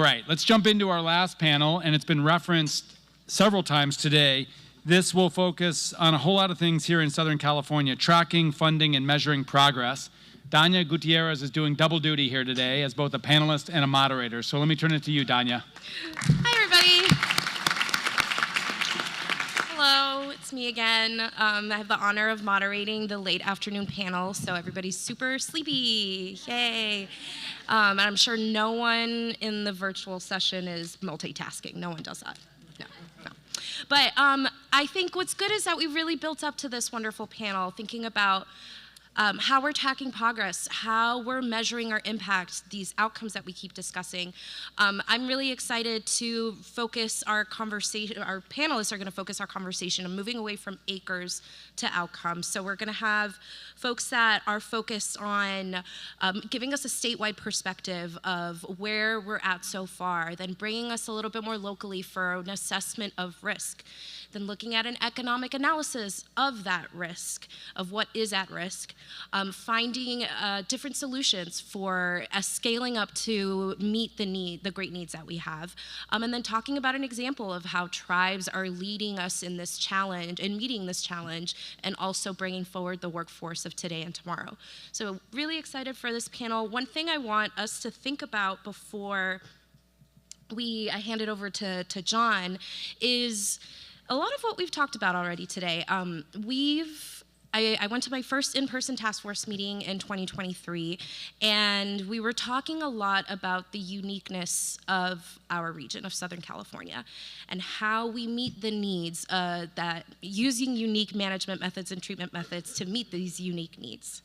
All right, let's jump into our last panel, and it's been referenced several times today. This will focus on a whole lot of things here in Southern California: tracking, funding, and measuring progress. Danya Gutierrez is doing double duty here today as both a panelist and a moderator. So let me turn it to you, Danya. Hi, everybody. Hello, it's me again. I have the honor of moderating the late afternoon panel, so everybody's super sleepy. Yay. And I'm sure no one in the virtual session is multitasking. No one does that. No. But I think what's good is that we really built up to this wonderful panel, thinking about how we're tracking progress, how we're measuring our impact, these outcomes that we keep discussing. I'm really excited to focus our conversation, our panelists are gonna focus our conversation on moving away from acres to outcomes. So we're gonna have folks that are focused on giving us a statewide perspective of where we're at so far, then bringing us a little bit more locally for an assessment of risk, then looking at an economic analysis of that risk, of what is at risk, finding different solutions for scaling up to meet the great needs that we have, and then talking about an example of how tribes are leading us in this challenge and meeting this challenge, and also bringing forward the workforce of today and tomorrow. So really excited for this panel. One thing I want us to think about before I hand it over to John is a lot of what we've talked about already today. I went to my first in-person task force meeting in 2023, and we were talking a lot about the uniqueness of our region of Southern California and how we meet the needs that using unique management methods and treatment methods to meet these unique needs.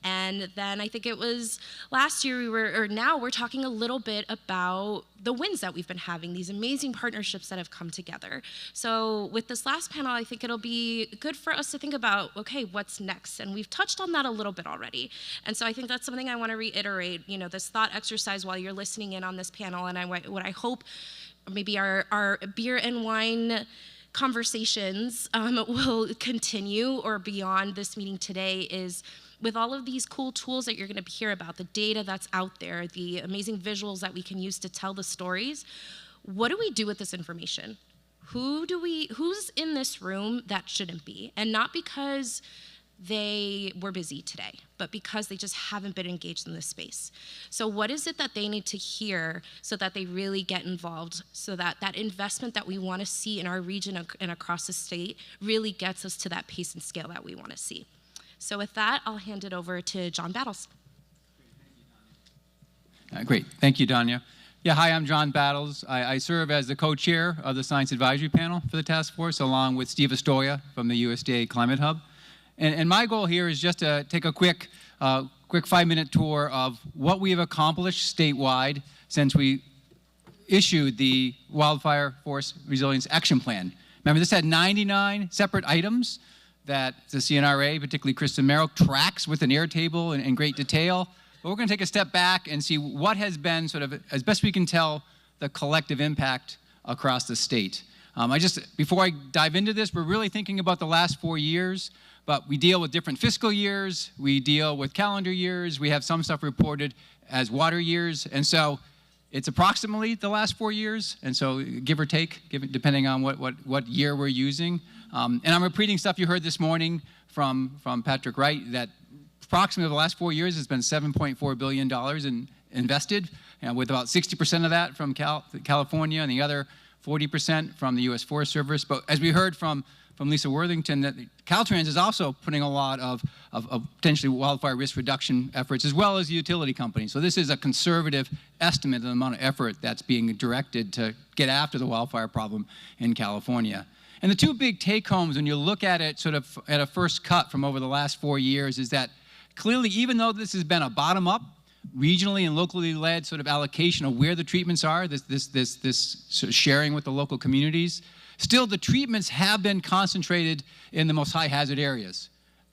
And then I think it was last year now we're talking a little bit about the wins that we've been having, these amazing partnerships that have come together. So with this last panel, I think it'll be good for us to think about, okay, what's next? And we've touched on that a little bit already. And so I think that's something I want to reiterate, this thought exercise while you're listening in on this panel. And what I hope maybe our beer and wine conversations will continue or beyond this meeting today is, with all of these cool tools that you're going to hear about, the data that's out there, the amazing visuals that we can use to tell the stories, what do we do with this information? Who's in this room that shouldn't be? And not because they were busy today, but because they just haven't been engaged in this space. So what is it that they need to hear so that they really get involved, so that that investment that we want to see in our region and across the state really gets us to that pace and scale that we want to see? So with that, I'll hand it over to John Battles. Great, thank you, Danya. Yeah, hi, I'm John Battles. I serve as the co-chair of the Science Advisory Panel for the task force, along with Steve Astoria from the USDA Climate Hub. And my goal here is just to take a quick 5-minute tour of what we have accomplished statewide since we issued the Wildfire Forest Resilience Action Plan. Remember, this had 99 separate items that the CNRA, particularly Kristen Merrill, tracks with an Airtable in great detail. But we're going to take a step back and see what has been, sort of, as best we can tell, the collective impact across the state. Before I dive into this, we're really thinking about the last 4 years, but we deal with different fiscal years, we deal with calendar years, we have some stuff reported as water years, and so it's approximately the last 4 years, and so give or take, depending on what year we're using. And I'm repeating stuff you heard this morning from Patrick Wright, that approximately the last 4 years has been $7.4 billion invested, with about 60% of that from California and the other 40% from the U.S. Forest Service. But as we heard from Lisa Worthington, that Caltrans is also putting a lot of potentially wildfire risk reduction efforts, as well as the utility companies. So this is a conservative estimate of the amount of effort that's being directed to get after the wildfire problem in California. And the two big take-homes, when you look at it sort of at a first cut from over the last 4 years, is that clearly, even though this has been a bottom-up, regionally and locally led sort of allocation of where the treatments are, this sort of sharing with the local communities, still the treatments have been concentrated in the most high-hazard areas.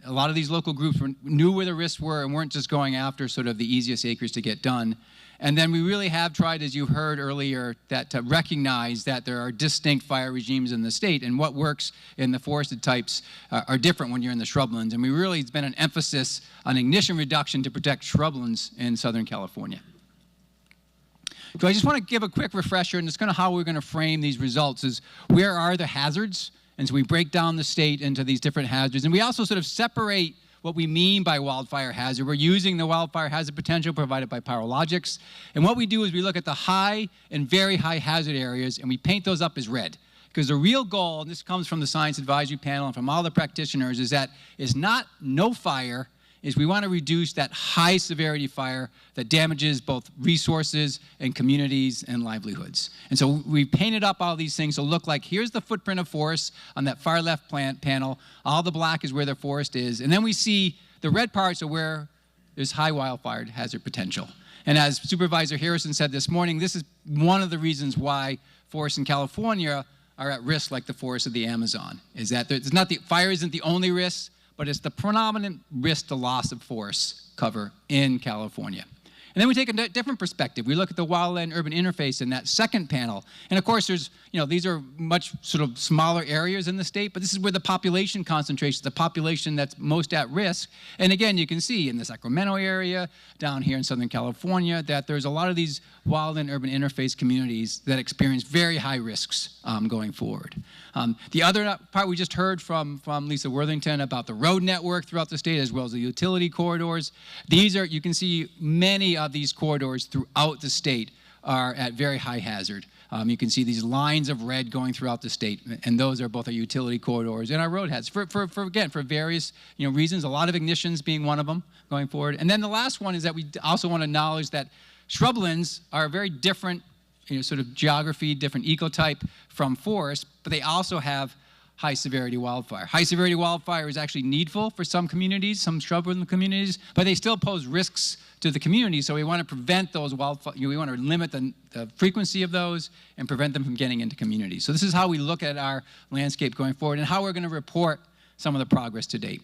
A lot of these local groups knew where the risks were and weren't just going after sort of the easiest acres to get done. And then we really have tried, as you heard earlier, to recognize that there are distinct fire regimes in the state, and what works in the forested types are different when you're in the shrublands. And it's been an emphasis on ignition reduction to protect shrublands in Southern California. So I just want to give a quick refresher, and it's kind of how we're going to frame these results is where are the hazards? And so we break down the state into these different hazards. And we also sort of separate what we mean by wildfire hazard. We're using the wildfire hazard potential provided by Pyrologics. And what we do is we look at the high and very high hazard areas, and we paint those up as red. Because the real goal, and this comes from the Science Advisory Panel and from all the practitioners, is that is not no fire, is we want to reduce that high severity fire that damages both resources and communities and livelihoods. And so we painted up all these things to look like here's the footprint of forest on that far left panel. All the black is where the forest is. And then we see the red parts are where there's high wildfire hazard potential. And as Supervisor Harrison said this morning, this is one of the reasons why forests in California are at risk like the forests of the Amazon, is that fire isn't the only risk, but it's the predominant risk to loss of forest cover in California. And then we take a different perspective. We look at the wildland-urban interface in that second panel. And of course, there's, these are much sort of smaller areas in the state, but this is where the population concentration, the population that's most at risk. And again, you can see in the Sacramento area, down here in Southern California, that there's a lot of these wildland-urban interface communities that experience very high risks going forward. The other part we just heard from Lisa Worthington about the road network throughout the state, as well as the utility corridors. You can see many of these corridors throughout the state are at very high hazard. You can see these lines of red going throughout the state, and those are both our utility corridors and our road heads for various reasons, a lot of ignitions being one of them going forward. And then the last one is that we also want to acknowledge that shrublands are a very different sort of geography, different ecotype from forests, but they also have high severity wildfire. High severity wildfire is actually needful for some communities, some shrubland communities, but they still pose risks to the community, so we want to prevent those wildfire, we want to limit the frequency of those and prevent them from getting into communities. So this is how we look at our landscape going forward and how we're going to report some of the progress to date.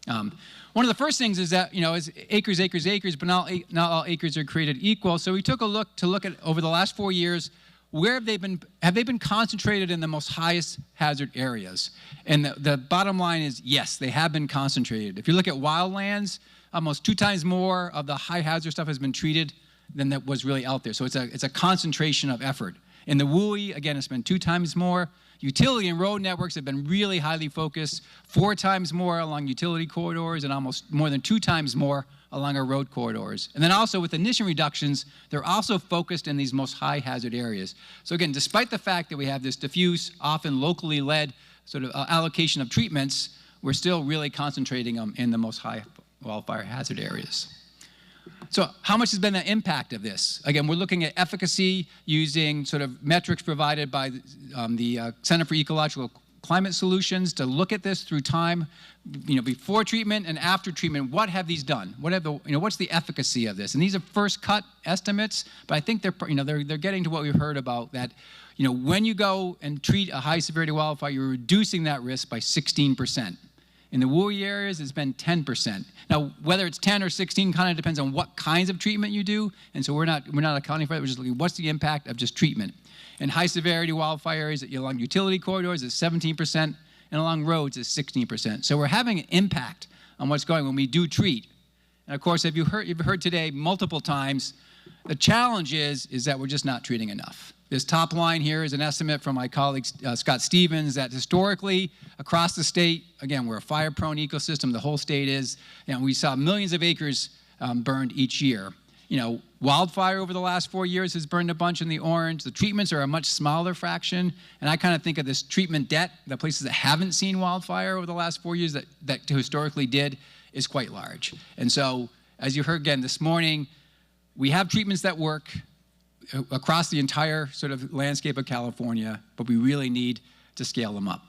One of the first things is that, is acres, acres, acres, but not all acres are created equal. So we took a look at over the last 4 years, where have they been concentrated in the most highest hazard areas? And the bottom line is, yes, they have been concentrated. If you look at wildlands, almost 2 times more of the high hazard stuff has been treated than that was really out there. So it's a concentration of effort. In the WUI, again, it's been 2 times more. Utility and road networks have been really highly focused, 4 times more along utility corridors and almost more than 2 times more along our road corridors. And then also with emission reductions, they're also focused in these most high hazard areas. So again, despite the fact that we have this diffuse, often locally led sort of allocation of treatments, we're still really concentrating them in the most high wildfire hazard areas. So how much has been the impact of this? Again, we're looking at efficacy using sort of metrics provided by the Center for Ecological Climate Solutions to look at this through time, before treatment and after treatment. What have these done? What's the efficacy of this? And these are first cut estimates, but I think they're getting to what we've heard about that. When you go and treat a high severity wildfire, you're reducing that risk by 16%. In the WUI areas, it's been 10%. Now, whether it's 10 or 16 kind of depends on what kinds of treatment you do, and so we're not accounting for that. We're just looking what's the impact of just treatment. In high severity wildfire areas along utility corridors, it's 17%, and along roads, it's 16%. So we're having an impact on what's going on when we do treat. And of course, you've heard today multiple times, the challenge is that we're just not treating enough. This top line here is an estimate from my colleague Scott Stevens that historically across the state, again, we're a fire-prone ecosystem, the whole state is, we saw millions of acres burned each year. Wildfire over the last 4 years has burned a bunch in the orange. The treatments are a much smaller fraction, and I kind of think of this treatment debt, the places that haven't seen wildfire over the last 4 years that historically did, is quite large. And so, as you heard again this morning, we have treatments that work across the entire sort of landscape of California, but we really need to scale them up.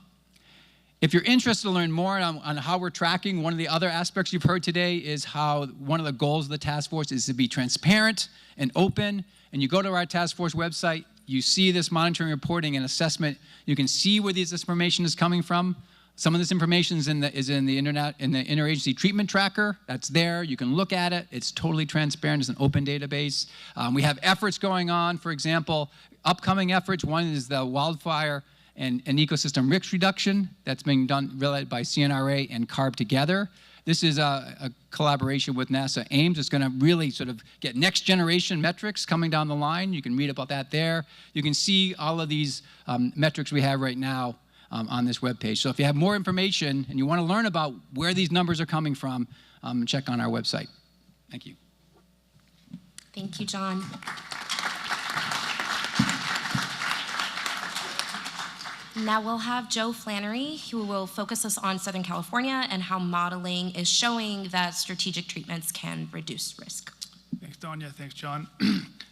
If you're interested to learn more on how we're tracking, one of the other aspects you've heard today is how one of the goals of the task force is to be transparent and open. And you go to our task force website, you see this monitoring, reporting, and assessment. You can see where this information is coming from. Some of this information is in the interagency treatment tracker. That's there. You can look at it. It's totally transparent. It's an open database. We have efforts going on. For example, upcoming efforts. One is the wildfire and ecosystem risk reduction that's being done led by CNRA and CARB together. This is a collaboration with NASA Ames. It's going to really sort of get next generation metrics coming down the line. You can read about that there. You can see all of these metrics we have right now on this webpage. So if you have more information and you want to learn about where these numbers are coming from, check on our website. Thank you. Thank you, John. Now we'll have Joe Flannery, who will focus us on Southern California and how modeling is showing that strategic treatments can reduce risk. Thanks, Danya. Thanks, John.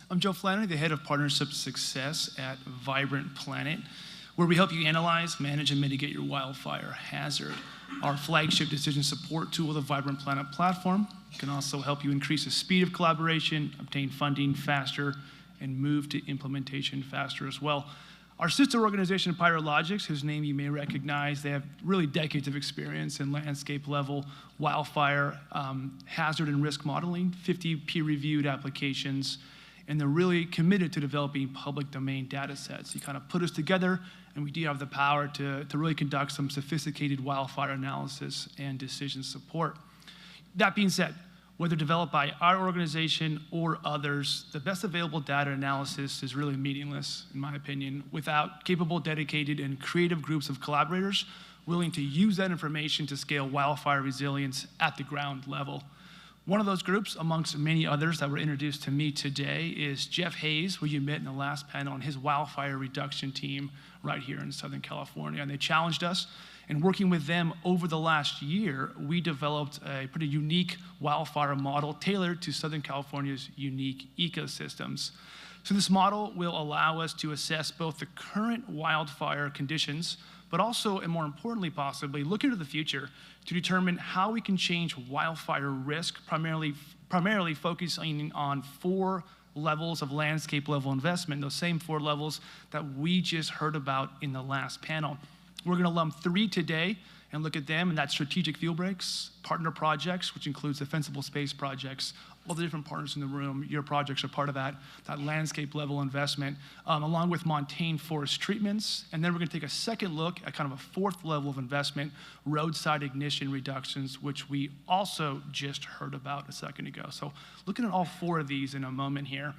I'm Joe Flannery, the head of Partnership Success at Vibrant Planet, where we help you analyze, manage, and mitigate your wildfire hazard. Our flagship decision support tool, the Vibrant Planet platform, can also help you increase the speed of collaboration, obtain funding faster, and move to implementation faster as well. Our sister organization, Pyrologics, whose name you may recognize, they have really decades of experience in landscape-level wildfire hazard and risk modeling, 50 peer-reviewed applications, and they're really committed to developing public domain data sets. You kind of put us together, and we do have the power to really conduct some sophisticated wildfire analysis and decision support. That being said, whether developed by our organization or others, the best available data analysis is really meaningless, in my opinion, without capable, dedicated, and creative groups of collaborators willing to use that information to scale wildfire resilience at the ground level. One of those groups, amongst many others that were introduced to me today, is Jeff Hayes, who you met in the last panel, and his wildfire reduction team right here in Southern California. And they challenged us. And working with them over the last year, we developed a pretty unique wildfire model tailored to Southern California's unique ecosystems. So this model will allow us to assess both the current wildfire conditions, but also, and more importantly possibly, look into the future to determine how we can change wildfire risk, primarily focusing on 4 levels of landscape level investment, those same 4 levels that we just heard about in the last panel. We're going to lump 3 today and look at them, and that's strategic fuel breaks, partner projects, which includes defensible space projects, all the different partners in the room. Your projects are part of that landscape level investment, along with montane forest treatments. And then we're going to take a second look at kind of a 4th level of investment, roadside ignition reductions, which we also just heard about a second ago. So looking at all 4 of these in a moment here.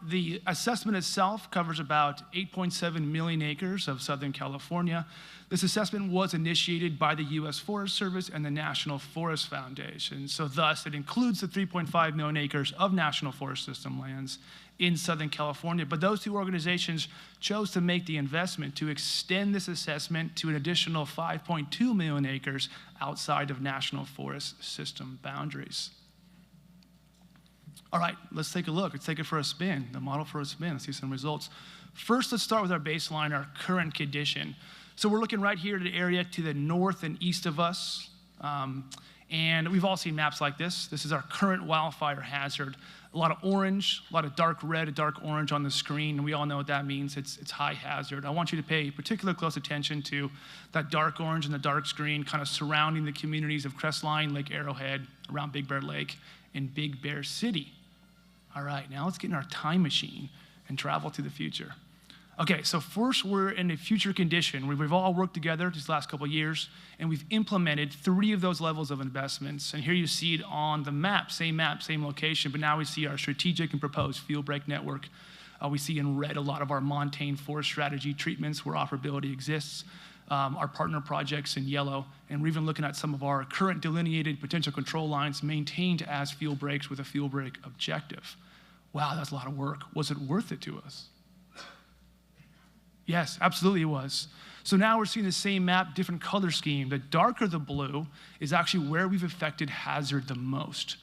The assessment itself covers about 8.7 million acres of Southern California. This assessment was initiated by the U.S. Forest Service and the National Forest Foundation. So thus, it includes the 3.5 million acres of National Forest System lands in Southern California. But those 2 organizations chose to make the investment to extend this assessment to an additional 5.2 million acres outside of National Forest System boundaries. All right, let's take a look. Let's take it for a spin, the model for a spin. Let's see some results. First, let's start with our baseline, our current condition. So we're looking right here at the area to the north and east of us. And we've all seen maps like this. This is our current wildfire hazard. A lot of orange, a lot of dark red, dark orange on the screen. And we all know what that means. It's high hazard. I want you to pay particular close attention to that dark orange and the dark screen kind of surrounding the communities of Crestline, Lake Arrowhead, around Big Bear Lake, and Big Bear City. All right, now let's get in our time machine and travel to the future. Okay, so first we're in a future condition where we've all worked together these last couple of years, and we've implemented 3 of those levels of investments. And here you see it on the map, same location, but now we see our strategic and proposed fuel break network. We see in red a lot of our montane forest strategy treatments where operability exists. Our partner projects in yellow, and we're even looking at some of our current delineated potential control lines maintained as fuel breaks with a fuel break objective. Wow, that's a lot of work. Was it worth it to us? Yes, absolutely it was. So now we're seeing the same map, different color scheme. The darker the blue is actually where we've affected hazard the most.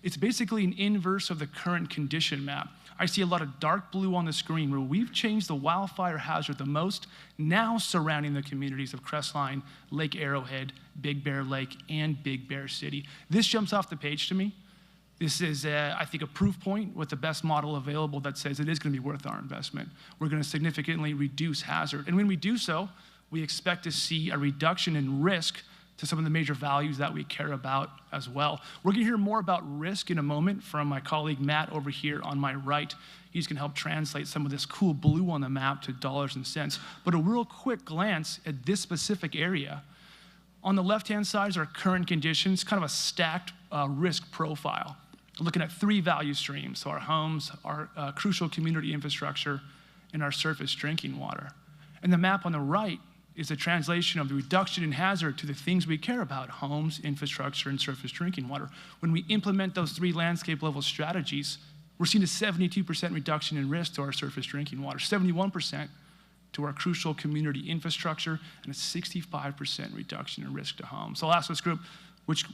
It's basically an inverse of the current condition map. I see a lot of dark blue on the screen where we've changed the wildfire hazard the most, now surrounding the communities of Crestline, Lake Arrowhead, Big Bear Lake, and Big Bear City. This jumps off the page to me. This is, I think, a proof point with the best model available that says it is going to be worth our investment. We're going to significantly reduce hazard. And when we do so, we expect to see a reduction in risk to some of the major values that we care about as well. We're going to hear more about risk in a moment from my colleague Matt over here on my right. He's going to help translate some of this cool blue on the map to dollars and cents. But a real quick glance at this specific area, On the left-hand side is our current conditions, kind of a stacked risk profile. We're looking at 3 value streams, so our homes, our crucial community infrastructure, and our surface drinking water. And the map on the right is a translation of the reduction in hazard to the things we care about: homes, infrastructure, and surface drinking water. When we implement those 3 landscape level strategies, we're seeing a 72% reduction in risk to our surface drinking water, 71% to our crucial community infrastructure, and a 65% reduction in risk to homes. So I'll ask this group, which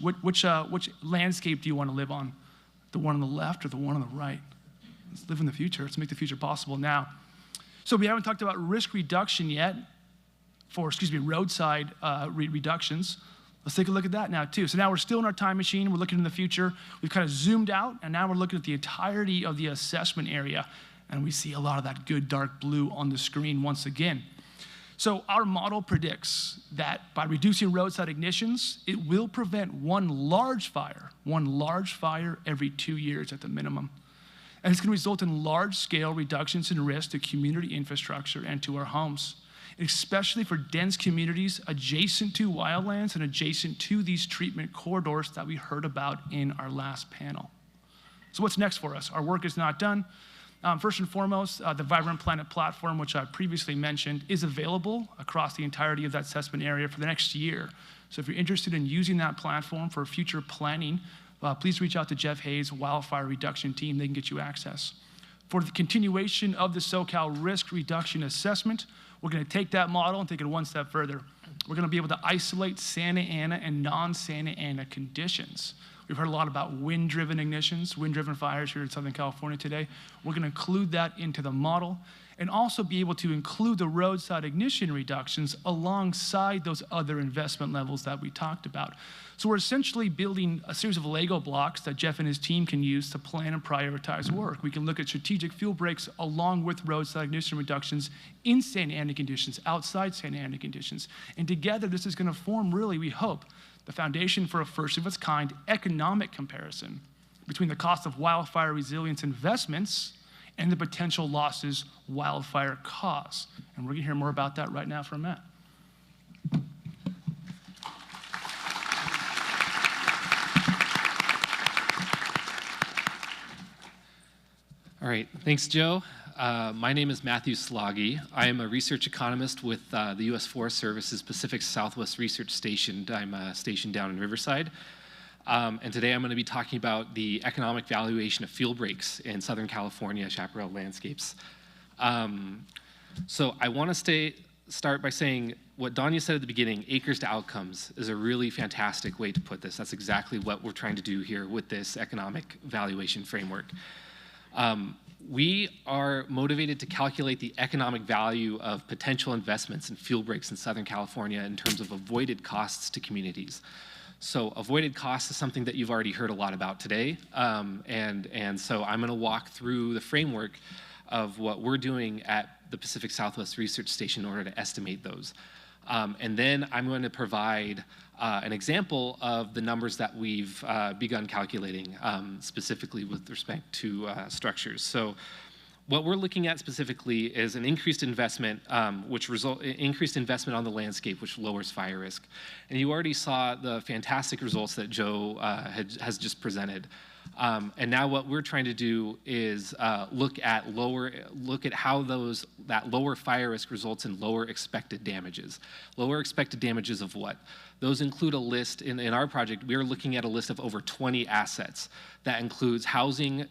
landscape do you want to live on? The one on the left or the one on the right? Let's live in the future. Let's make the future possible now. So we haven't talked about risk reduction yet for, roadside reductions. Let's take a look at that now too. So now we're still in our time machine. We're looking in the future. We've kind of zoomed out, and now we're looking at the entirety of the assessment area. And we see a lot of that good dark blue on the screen once again. So our model predicts that by reducing roadside ignitions, it will prevent one large fire every 2 years at the minimum. And it's going to result in large-scale reductions in risk to community infrastructure and to our homes, especially for dense communities adjacent to wildlands and adjacent to these treatment corridors that we heard about in our last panel. So what's next for us? Our work is not done. First and foremost, the Vibrant Planet platform, which I previously mentioned, is available across the entirety of that assessment area for the next year. So if you're interested in using that platform for future planning, please reach out to Jeff Hayes' wildfire reduction team. They can get you access. For the continuation of the SoCal risk reduction assessment, we're going to take that model and take it one step further. We're going to be able to isolate Santa Ana and non-Santa Ana conditions. We've heard a lot about wind-driven ignitions, wind-driven fires here in Southern California today. We're going to include that into the model and also be able to include the roadside ignition reductions alongside those other investment levels that we talked about. So we're essentially building a series of Lego blocks that Jeff and his team can use to plan and prioritize work. We can look at strategic fuel breaks along with roadside ignition reductions in Santa Ana conditions, outside Santa Ana conditions. And together, this is going to form, really, we hope, the foundation for a first-of-its-kind economic comparison between the cost of wildfire resilience investments and the potential losses wildfire cause. And we're going to hear more about that right now from Matt. All right, thanks, Joe. My name is Matthew Sloggy. I am a research economist with the U.S. Forest Service's Pacific Southwest Research Station. I'm stationed down in Riverside. And today I'm going to be talking about the economic valuation of fuel breaks in Southern California chaparral landscapes. So I want to start by saying what Danya said at the beginning: acres to outcomes is a really fantastic way to put this. That's exactly what we're trying to do here with this economic valuation framework. We are motivated to calculate the economic value of potential investments in fuel breaks in Southern California in terms of avoided costs to communities. So avoided costs is something that you've already heard a lot about today. And so I'm going to walk through the framework of what we're doing at the Pacific Southwest Research Station in order to estimate those. And then I'm going to provide an example of the numbers that we've begun calculating, specifically with respect to structures. So what we're looking at specifically is an increased investment, increased investment on the landscape, which lowers fire risk. And you already saw the fantastic results that Joe has just presented. And now what we're trying to do is look at how that lower fire risk results in lower expected damages. Lower expected damages of what? Those include a list, in our project, we are looking at a list of over 20 assets. That includes housing,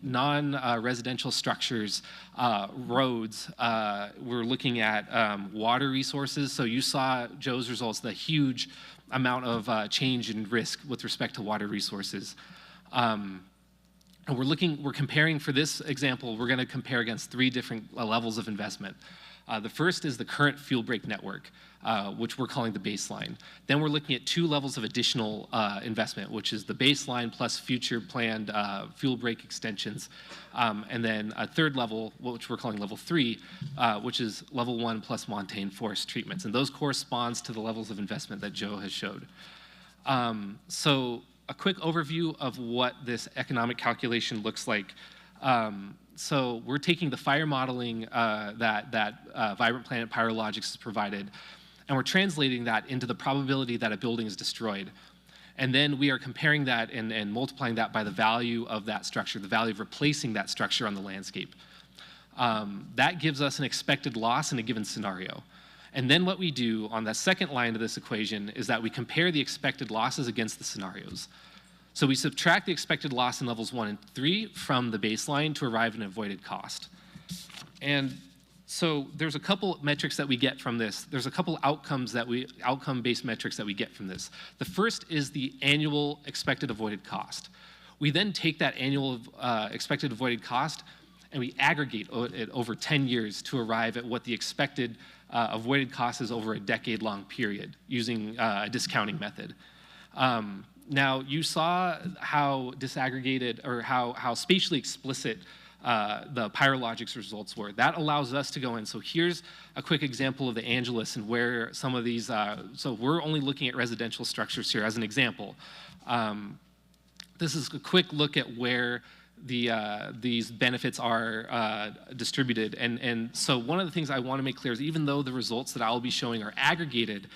non-residential structures, roads. We're looking at water resources. So you saw Joe's results, the huge amount of change in risk with respect to water resources. And we're comparing, for this example, we're going to compare against 3 different levels of investment. The first is the current fuel break network, which we're calling the baseline. Then we're looking at 2 levels of additional investment, which is the baseline plus future planned fuel break extensions. And then a 3rd level, which we're calling level 3, which is level 1 plus montane forest treatments. And those corresponds to the levels of investment that Joe has showed. So a quick overview of what this economic calculation looks like. So we're taking the fire modeling that Vibrant Planet Pyrologics has provided, and we're translating that into the probability that a building is destroyed. And then we are comparing that and multiplying that by the value of that structure, the value of replacing that structure on the landscape. That gives us an expected loss in a given scenario. And then what we do on the second line of this equation is that we compare the expected losses against the scenarios. So we subtract the expected loss in levels 1 and 3 from the baseline to arrive at an avoided cost. And so there's a couple metrics that we get from this. There's a couple outcome-based metrics that we get from this. The first is the annual expected avoided cost. We then take that annual expected avoided cost and we aggregate it over 10 years to arrive at what the expected avoided cost is over a decade-long period using a discounting method. Now, you saw how disaggregated or how spatially explicit the Pyrologics results were. That allows us to go in. So here's a quick example of the Angelus and where some of these, so we're only looking at residential structures here as an example. This is a quick look at where these benefits are distributed. And so one of the things I want to make clear is even though the results that I'll be showing are aggregated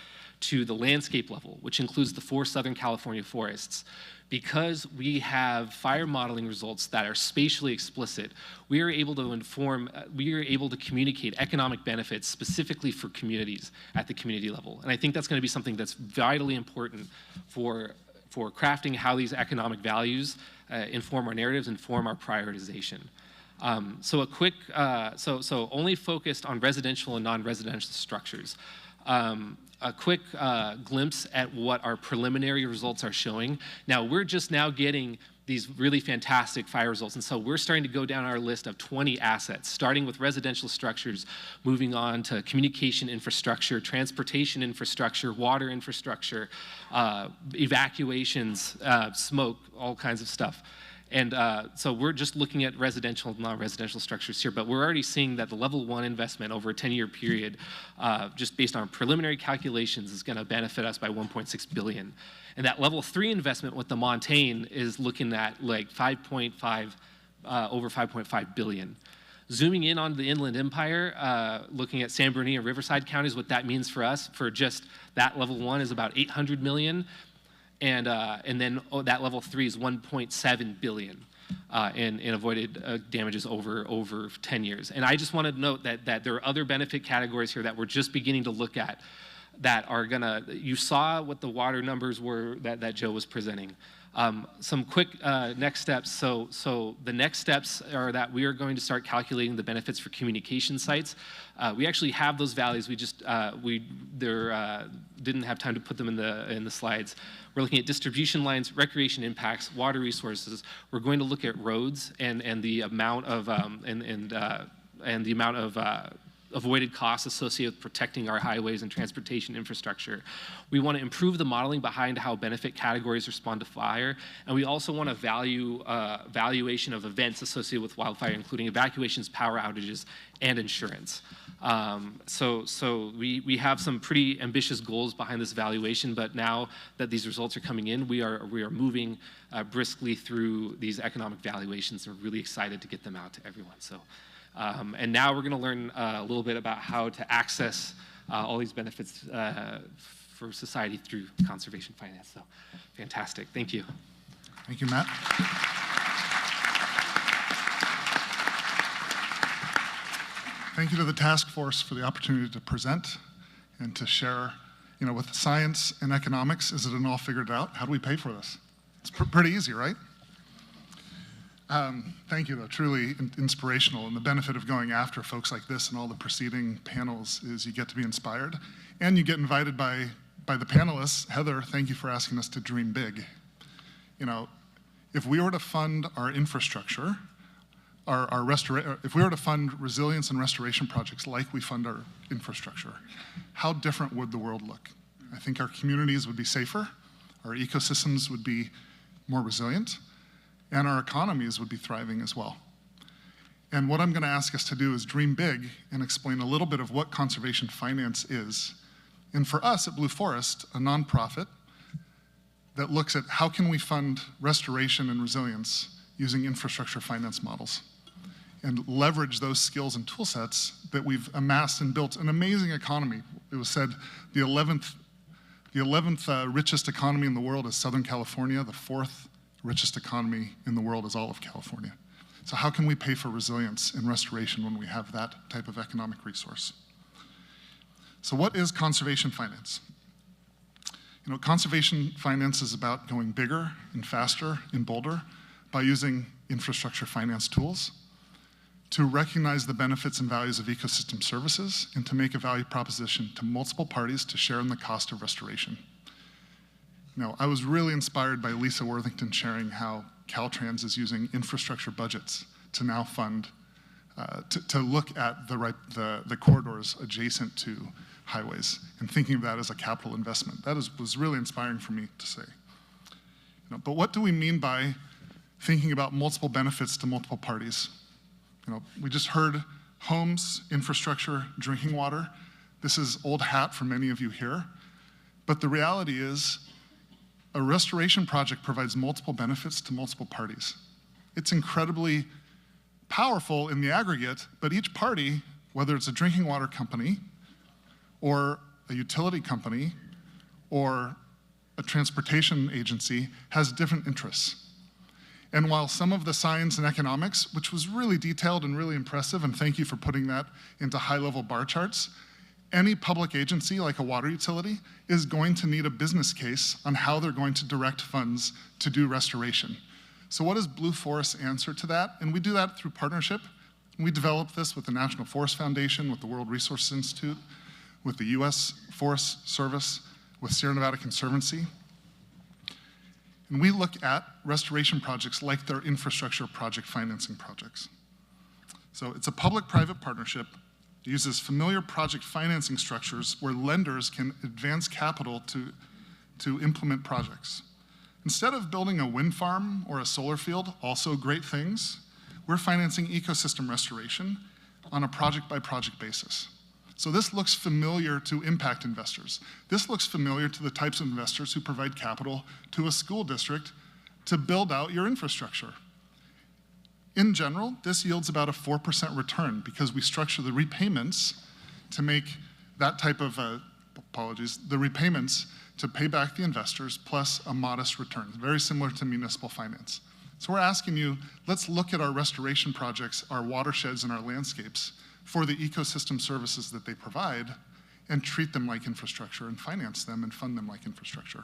to the landscape level, which includes the 4 Southern California forests, because we have fire modeling results that are spatially explicit, we are able to communicate economic benefits specifically for communities at the community level. And I think that's going to be something that's vitally important for crafting how these economic values inform our narratives, inform our prioritization. So a quick, so only focused on residential and non-residential structures. A quick glimpse at what our preliminary results are showing. Now, we're just now getting these really fantastic fire results, and so we're starting to go down our list of 20 assets, starting with residential structures, moving on to communication infrastructure, transportation infrastructure, water infrastructure, evacuations, smoke, all kinds of stuff. And so we're just looking at residential and non-residential structures here, but we're already seeing that the level 1 investment over a 10-year period, just based on preliminary calculations, is going to benefit us by $1.6 billion. And that level 3 investment with the Montaigne is looking at like over 5.5 billion. Zooming in on the Inland Empire, looking at San Bernardino and Riverside counties, what that means for us, for just that level 1 is about 800 million. And then that level 3 is 1.7 billion in avoided damages over 10 years. And I just wanted to note that there are other benefit categories here that we're just beginning to look at that are gonna, you saw what the water numbers were that Joe was presenting. Some quick next steps. So the next steps are that we are going to start calculating the benefits for communication sites. We actually have those values. We just didn't have time to put them in the slides. We're looking at distribution lines, recreation impacts, water resources. We're going to look at roads and the amount of avoided costs associated with protecting our highways and transportation infrastructure. We want to improve the modeling behind how benefit categories respond to fire, and we also want a valuation of events associated with wildfire, including evacuations, power outages, and insurance. So we have some pretty ambitious goals behind this valuation, but now that these results are coming in, we are moving briskly through these economic valuations. We're really excited to get them out to everyone. So. And now we're going to learn a little bit about how to access all these benefits for society through conservation finance. So fantastic. Thank you. Thank you, Matt. Thank you to the task force for the opportunity to present and to share, with science and economics. Is it all figured out? How do we pay for this? It's pretty easy, right? Thank you, though. Truly inspirational. And the benefit of going after folks like this and all the preceding panels is you get to be inspired, and you get invited by the panelists. Heather, thank you for asking us to dream big. If we were to fund our infrastructure, if we were to fund resilience and restoration projects like we fund our infrastructure, how different would the world look? I think our communities would be safer, our ecosystems would be more resilient, and our economies would be thriving as well. And what I'm going to ask us to do is dream big and explain a little bit of what conservation finance is. And for us at Blue Forest, a nonprofit that looks at how can we fund restoration and resilience using infrastructure finance models and leverage those skills and tool sets that we've amassed and built an amazing economy It was said the 11th richest economy in the world is Southern California. The 4th richest economy in the world is all of California. So how can we pay for resilience and restoration when we have that type of economic resource? So what is conservation finance? You know, conservation finance is about going bigger and faster and bolder by using infrastructure finance tools to recognize the benefits and values of ecosystem services and to make a value proposition to multiple parties to share in the cost of restoration. You know, I was really inspired by Lisa Worthington sharing how Caltrans is using infrastructure budgets to now fund, to look at the corridors adjacent to highways and thinking of that as a capital investment. That was really inspiring for me to say. You know, but what do we mean by thinking about multiple benefits to multiple parties? You know, we just heard homes, infrastructure, drinking water. This is old hat for many of you here. But the reality is a restoration project provides multiple benefits to multiple parties. It's incredibly powerful in the aggregate, but each party, whether it's a drinking water company or a utility company or a transportation agency, has different interests. And while some of the science and economics, which was really detailed and really impressive, and thank you for putting that into high-level bar charts, any public agency like a water utility is going to need a business case on how they're going to direct funds to do restoration. So what is Blue Forest's answer to that? And we do that through partnership. We developed this with the National Forest Foundation, with the World Resources Institute, with the US Forest Service, with Sierra Nevada Conservancy. And we look at restoration projects like their infrastructure project financing projects. So it's a public-private partnership. It uses familiar project financing structures where lenders can advance capital to implement projects. Instead of building a wind farm or a solar field, also great things, we're financing ecosystem restoration on a project-by-project basis. So this looks familiar to impact investors. This looks familiar to the types of investors who provide capital to a school district to build out your infrastructure. In general, this yields about a 4% return because we structure the repayments to make that type of, the repayments to pay back the investors plus a modest return, very similar to municipal finance. So we're asking you, let's look at our restoration projects, our watersheds and our landscapes for the ecosystem services that they provide and treat them like infrastructure and finance them and fund them like infrastructure.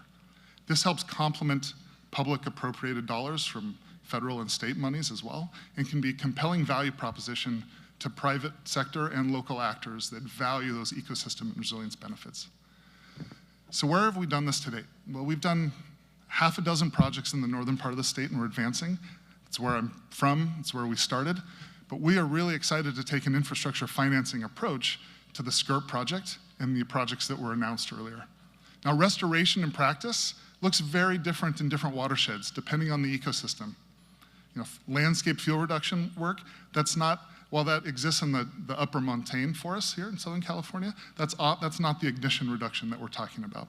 This helps complement public appropriated dollars from federal and state monies as well, and can be a compelling value proposition to private sector and local actors that value those ecosystem and resilience benefits. So where have we done this to date? Well, we've done half a dozen projects in the northern part of the state and we're advancing. It's where I'm from, it's where we started. But we are really excited to take an infrastructure financing approach to the SCIRP project and the projects that were announced earlier. Now, restoration in practice looks very different in different watersheds, depending on the ecosystem. You know, landscape fuel reduction work, that's not, while that exists in the upper montane forests here in Southern California, that's not the ignition reduction that we're talking about.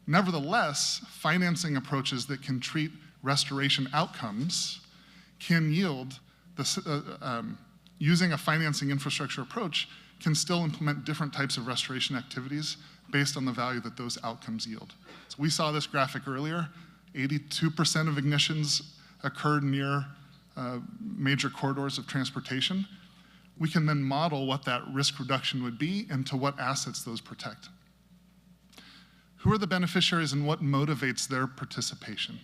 Nevertheless, financing approaches that can treat restoration outcomes can yield, using a financing infrastructure approach, can still implement different types of restoration activities based on the value that those outcomes yield. So we saw this graphic earlier, 82% of ignitions occurred near major corridors of transportation. We can then model what that risk reduction would be and to what assets those protect. Who are the beneficiaries and what motivates their participation?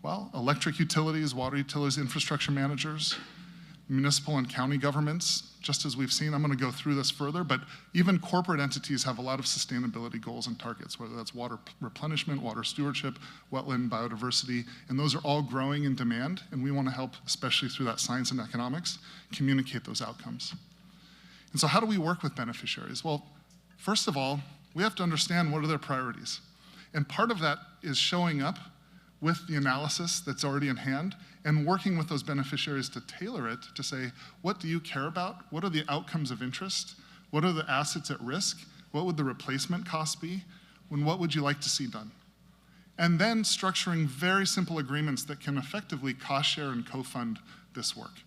Well, electric utilities, water utilities, infrastructure managers, municipal and county governments, just as we've seen. I'm going to go through this further, but even corporate entities have a lot of sustainability goals and targets, whether that's water replenishment, water stewardship, wetland biodiversity, and those are all growing in demand, and we want to help, especially through that science and economics, communicate those outcomes. And so how do we work with beneficiaries? Well, first of all, we have to understand what are their priorities. And part of that is showing up with the analysis that's already in hand and working with those beneficiaries to tailor it to say, what do you care about? What are the outcomes of interest? What are the assets at risk? What would the replacement cost be? And what would you like to see done? And then structuring very simple agreements that can effectively cost share and co-fund this work.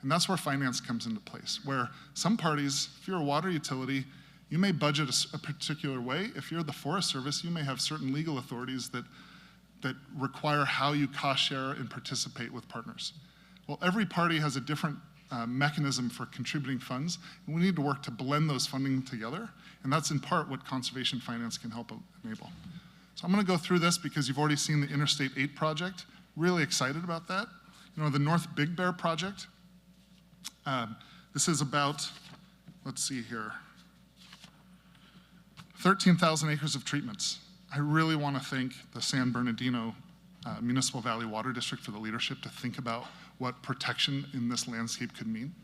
And that's where finance comes into place, where some parties, if you're a water utility, You may budget a particular way. If you're the Forest Service, you may have certain legal authorities that require how you cost share and participate with partners. Well, every party has a different mechanism for contributing funds, and we need to work to blend those funding together, and that's in part what conservation finance can help enable. So I'm going to go through this because you've already seen the Interstate 8 project. Really excited about that. You know, the North Big Bear project, this is about, let's see here, 13,000 acres of treatments. I really want to thank the San Bernardino Municipal Valley Water District for the leadership to think about what protection in this landscape could mean.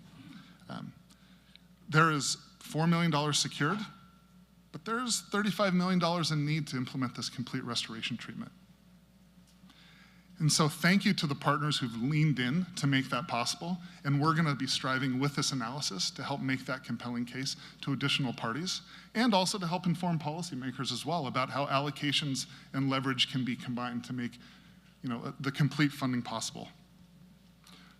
There is $4 million secured, but there's $35 million in need to implement this complete restoration treatment. And so thank you to the partners who've leaned in to make that possible, and we're gonna be striving with this analysis to help make that compelling case to additional parties, and also to help inform policymakers as well about how allocations and leverage can be combined to make, you know, the complete funding possible.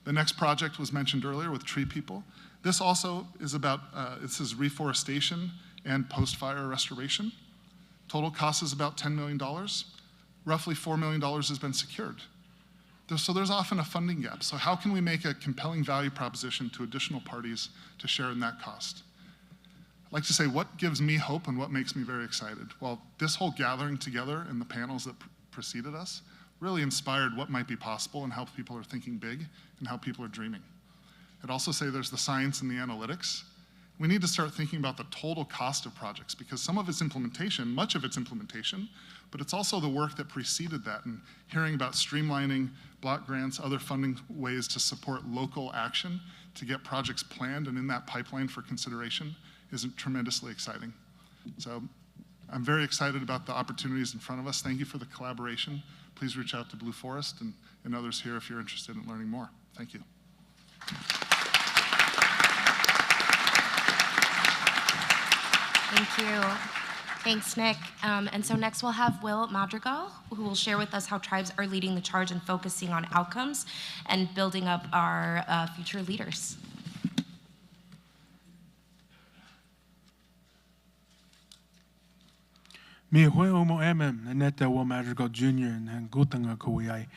The next project was mentioned earlier with Tree People. This also is about, this is reforestation and post-fire restoration. Total cost is about $10 million. Roughly $4 million has been secured. So there's often a funding gap. So how can we make a compelling value proposition to additional parties to share in that cost? I'd like to say what gives me hope and what makes me very excited. Well, this whole gathering together and the panels that preceded us really inspired what might be possible and how people are thinking big and how people are dreaming. I'd also say there's the science and the analytics. We need to start thinking about the total cost of projects because some of its implementation, much of its implementation, but it's also the work that preceded that and hearing about streamlining, block grants, other funding ways to support local action to get projects planned and in that pipeline for consideration is tremendously exciting. So I'm very excited about the opportunities in front of us. Thank you for the collaboration. Please reach out to Blue Forest and others here if you're interested in learning more. Thank you. Thank you. Thanks, Nick. And so next we'll have Will Madrigal, who will share with us how tribes are leading the charge and focusing on outcomes and building up our future leaders. Mi hui umo emem na neta Will Madrigal Jr. na gutanga kuwiai.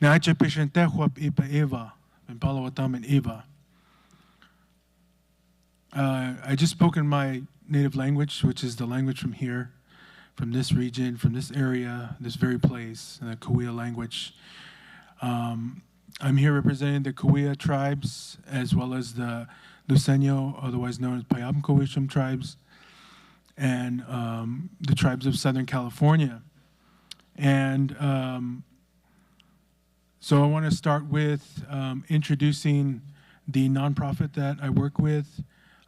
Na acha pishente huap ipa Eva, and Palawatam and Eva. I just spoke in my native language, which is the language from here, from this region, from this area, this very place, the Cahuilla language. I'm here representing the Cahuilla tribes as well as the Luceño, otherwise known as Payapam-Coisham tribes, and the tribes of Southern California. And so I want to start with introducing the nonprofit that I work with.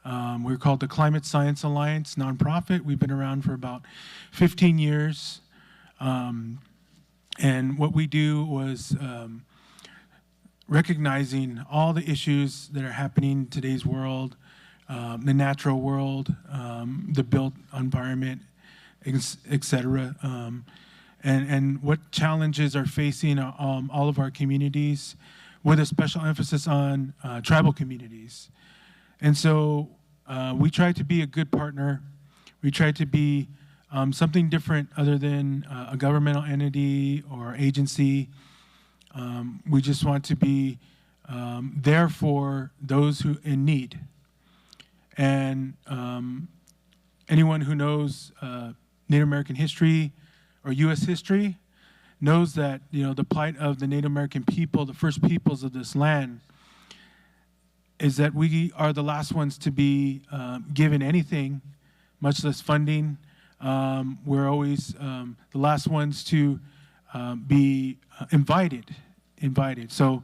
We're called the Climate Science Alliance nonprofit. We've been around for about 15 years. And what we do was recognizing all the issues that are happening in today's world, the natural world, the built environment, et cetera, and what challenges are facing all of our communities with a special emphasis on tribal communities. And so we try to be a good partner. We try to be something different other than a governmental entity or agency. We just want to be there for those who in need. And anyone who knows Native American history or U.S. history knows that, you know, the plight of the Native American people, the first peoples of this land, is that we are the last ones to be given anything, much less funding. We're always the last ones to be invited. So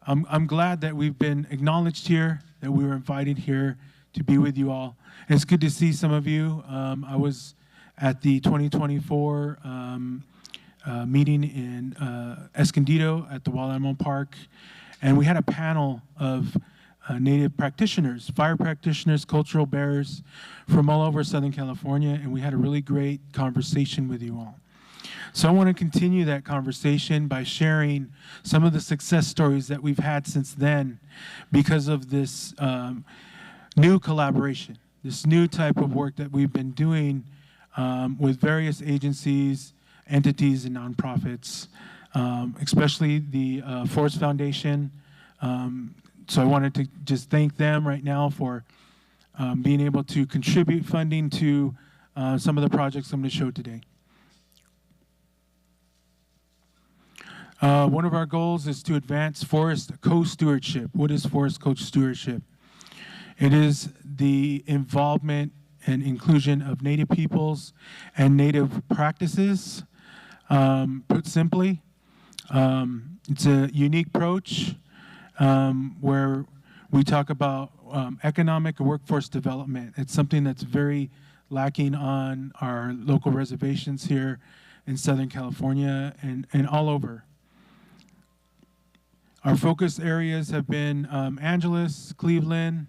I'm glad that we've been acknowledged here, that we were invited here to be with you all. And it's good to see some of you. I was at the 2024 meeting in Escondido at the Wild Animal Park, and we had a panel of Native practitioners, fire practitioners, cultural bearers from all over Southern California, and we had a really great conversation with you all. So I want to continue that conversation by sharing some of the success stories that we've had since then because of this new collaboration this new type of work that we've been doing with various agencies, entities, and nonprofits, especially the Forest Foundation. So I wanted to just thank them right now for being able to contribute funding to some of the projects I'm going to show today. One of our goals is to advance forest co-stewardship. What is forest co-stewardship? It is the involvement and inclusion of Native peoples and Native practices. Put simply, it's a unique approach where we talk about economic and workforce development. It's something that's very lacking on our local reservations here in Southern California and all over. Our focus areas have been Angeles, Cleveland,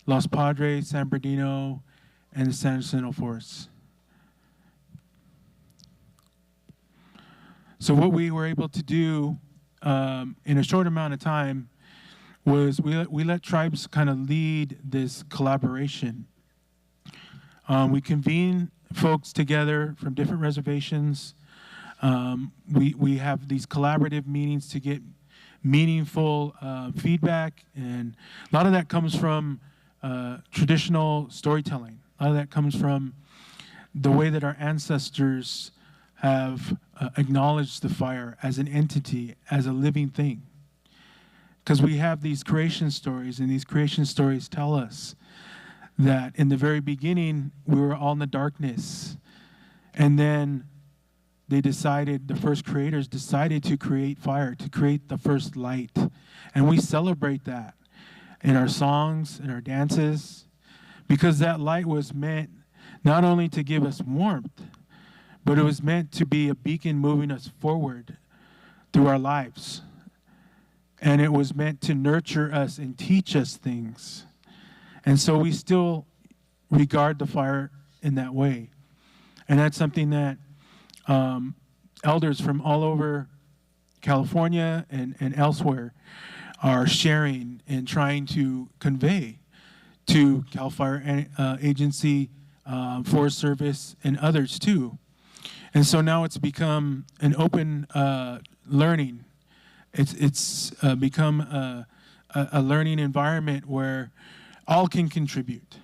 Los Padres, San Bernardino, and the San Jacinto forests. So what we were able to do in a short amount of time was we let tribes kind of lead this collaboration. We convene folks together from different reservations. We have these collaborative meetings to get meaningful feedback, and a lot of that comes from traditional storytelling. A lot of that comes from the way that our ancestors have acknowledged the fire as an entity, as a living thing. Because we have these creation stories, and these creation stories tell us that in the very beginning, we were all in the darkness. And then they decided, the first creators decided to create fire, to create the first light. And we celebrate that in our songs, in our dances, because that light was meant not only to give us warmth, but it was meant to be a beacon moving us forward through our lives. And it was meant to nurture us and teach us things. And so we still regard the fire in that way. And that's something that elders from all over California and elsewhere are sharing and trying to convey to CAL FIRE Agency, Forest Service, and others too. And so now it's become an open learning. It's become a learning environment where all can contribute.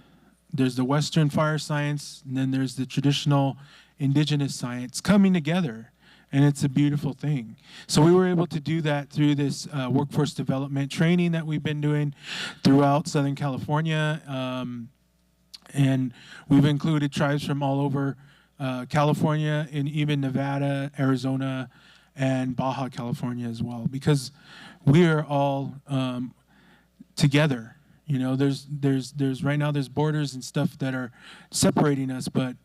There's the Western fire science, and then there's the traditional indigenous science coming together, and it's a beautiful thing. So we were able to do that through this workforce development training that we've been doing throughout Southern California, and we've included tribes from all over California and even Nevada, Arizona, and Baja California as well, because we are all together. You know, there's right now there's borders and stuff that are separating us, but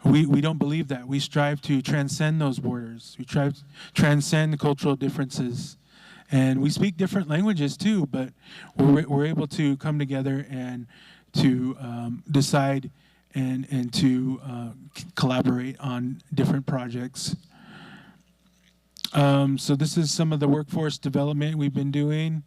we don't believe that. We strive to transcend those borders. We try to transcend the cultural differences, and we speak different languages too. But we're able to come together and to decide and to collaborate on different projects. So this is some of the workforce development we've been doing.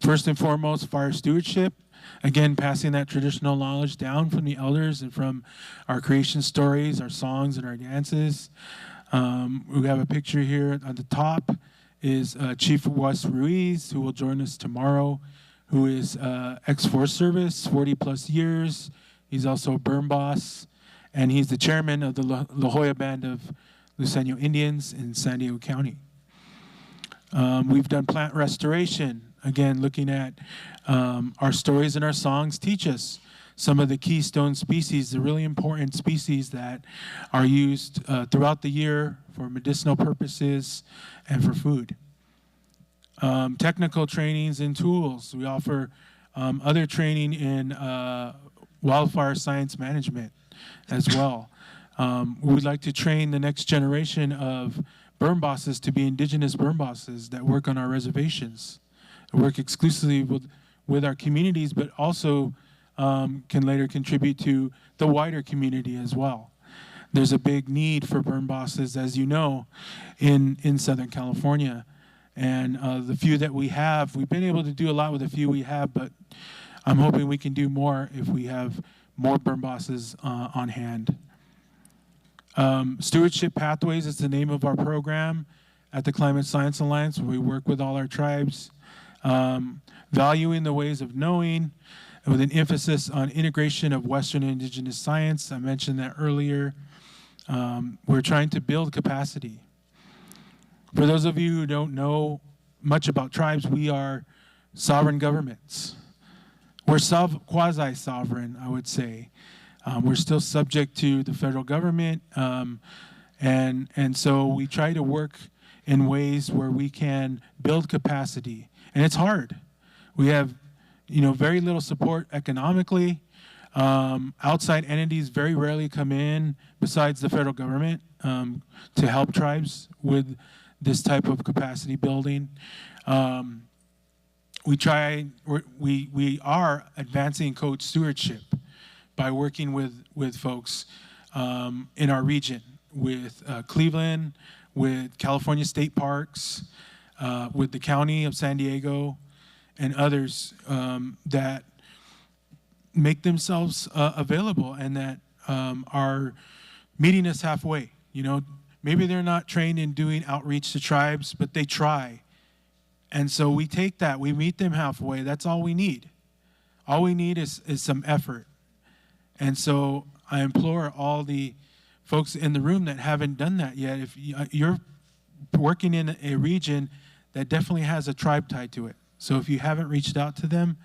First and foremost, fire stewardship. Again, passing that traditional knowledge down from the elders and from our creation stories, our songs, and our dances. We have a picture here at the top is Chief Wes Ruiz, who will join us tomorrow, who is ex-Forest Service, 40 plus years. He's also a burn boss, and he's the chairman of the La Jolla Band of Luiseño Indians in San Diego County. We've done plant restoration, again, looking at our stories and our songs teach us some of the keystone species, the really important species that are used throughout the year for medicinal purposes and for food. Technical trainings and tools. We offer other training in wildfire science management as well. We would like to train the next generation of burn bosses to be indigenous burn bosses that work on our reservations, work exclusively with our communities, but also can later contribute to the wider community as well. There's a big need for burn bosses, as you know, in Southern California. And the few that we have, we've been able to do a lot with the few we have, but I'm hoping we can do more if we have more burn bosses on hand. Stewardship Pathways is the name of our program at the Climate Science Alliance, where we work with all our tribes, valuing the ways of knowing, with an emphasis on integration of Western Indigenous science. I mentioned that earlier. We're trying to build capacity. For those of you who don't know much about tribes, we are sovereign governments. We're quasi-sovereign, I would say. We're still subject to the federal government, and so we try to work in ways where we can build capacity. And it's hard. We have, very little support economically. Outside entities very rarely come in, besides the federal government, to help tribes with this type of capacity building. We are advancing code stewardship by working with folks in our region, with Cleveland, with California State Parks, with the County of San Diego, and others that make themselves available and that are meeting us halfway. Maybe they're not trained in doing outreach to tribes, but they try. And so we take that, we meet them halfway. That's all we need. All we need is some effort. And so I implore all the folks in the room that haven't done that yet, if you're working in a region that definitely has a tribe tied to it. So if you haven't reached out to them,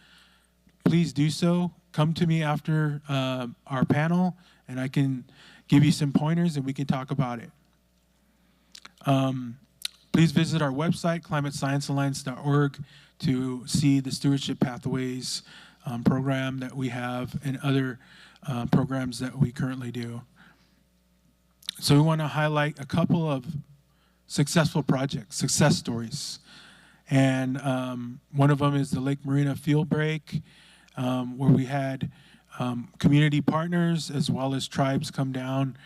please do so. Come to me after our panel, and I can give you some pointers, and we can talk about it. Please visit our website, climatesciencealliance.org, to see the Stewardship Pathways program that we have and other programs that we currently do. So we want to highlight a couple of successful projects, success stories. And one of them is the Lake Marina Field Break, where we had community partners as well as tribes come down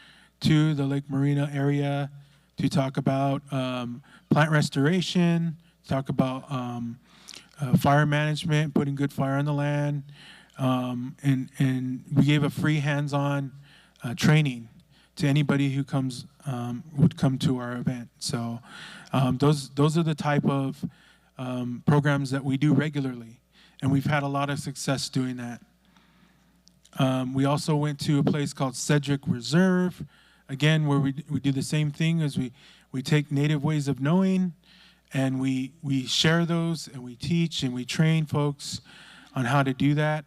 to the Lake Marina area to talk about plant restoration, talk about fire management, putting good fire on the land, and we gave a free hands-on training to anybody who would come to our event. So those are the type of programs that we do regularly, and we've had a lot of success doing that. We also went to a place called Cedric Reserve, again, where we do the same thing as we take native ways of knowing, and we share those, and we teach, and we train folks on how to do that.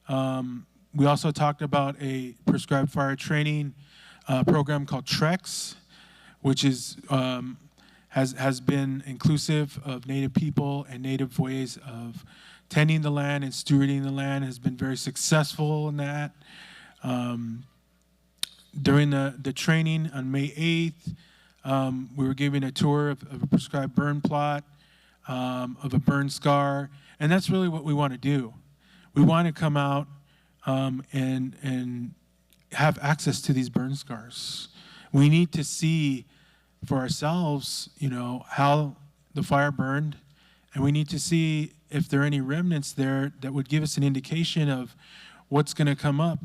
We also talked about a prescribed fire training program called TREX, which is has been inclusive of Native people and Native ways of tending the land and stewarding the land, has been very successful in that. During the training on May 8th, we were giving a tour of a prescribed burn plot, of a burn scar, and that's really what we want to do. We want to come out and have access to these burn scars. We need to see for ourselves, how the fire burned, and we need to see if there are any remnants there that would give us an indication of what's going to come up,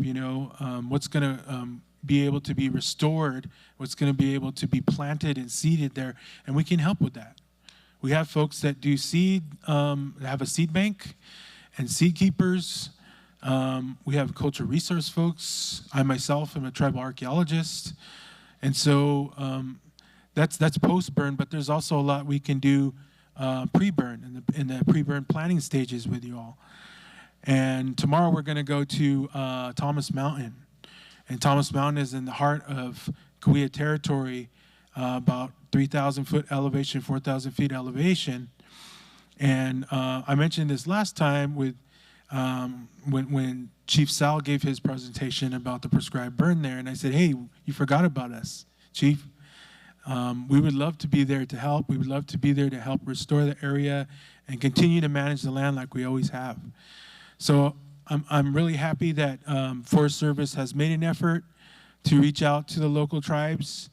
what's going to be able to be restored, what's going to be able to be planted and seeded there, and we can help with that. We have folks that do seed, have a seed bank and seed keepers. We have culture resource folks. I myself am a tribal archaeologist. And so that's post-burn, but there's also a lot we can do pre-burn, in the pre-burn planning stages with you all. And tomorrow we're going to go to Thomas Mountain. And Thomas Mountain is in the heart of Cahuilla territory, about 3,000 foot elevation, 4,000 feet elevation. And I mentioned this last time with when Chief Sal gave his presentation about the prescribed burn there, and I said, hey, you forgot about us, Chief. We would love to be there to help. We would love to be there to help restore the area and continue to manage the land like we always have. So I'm really happy that Forest Service has made an effort to reach out to the local tribes,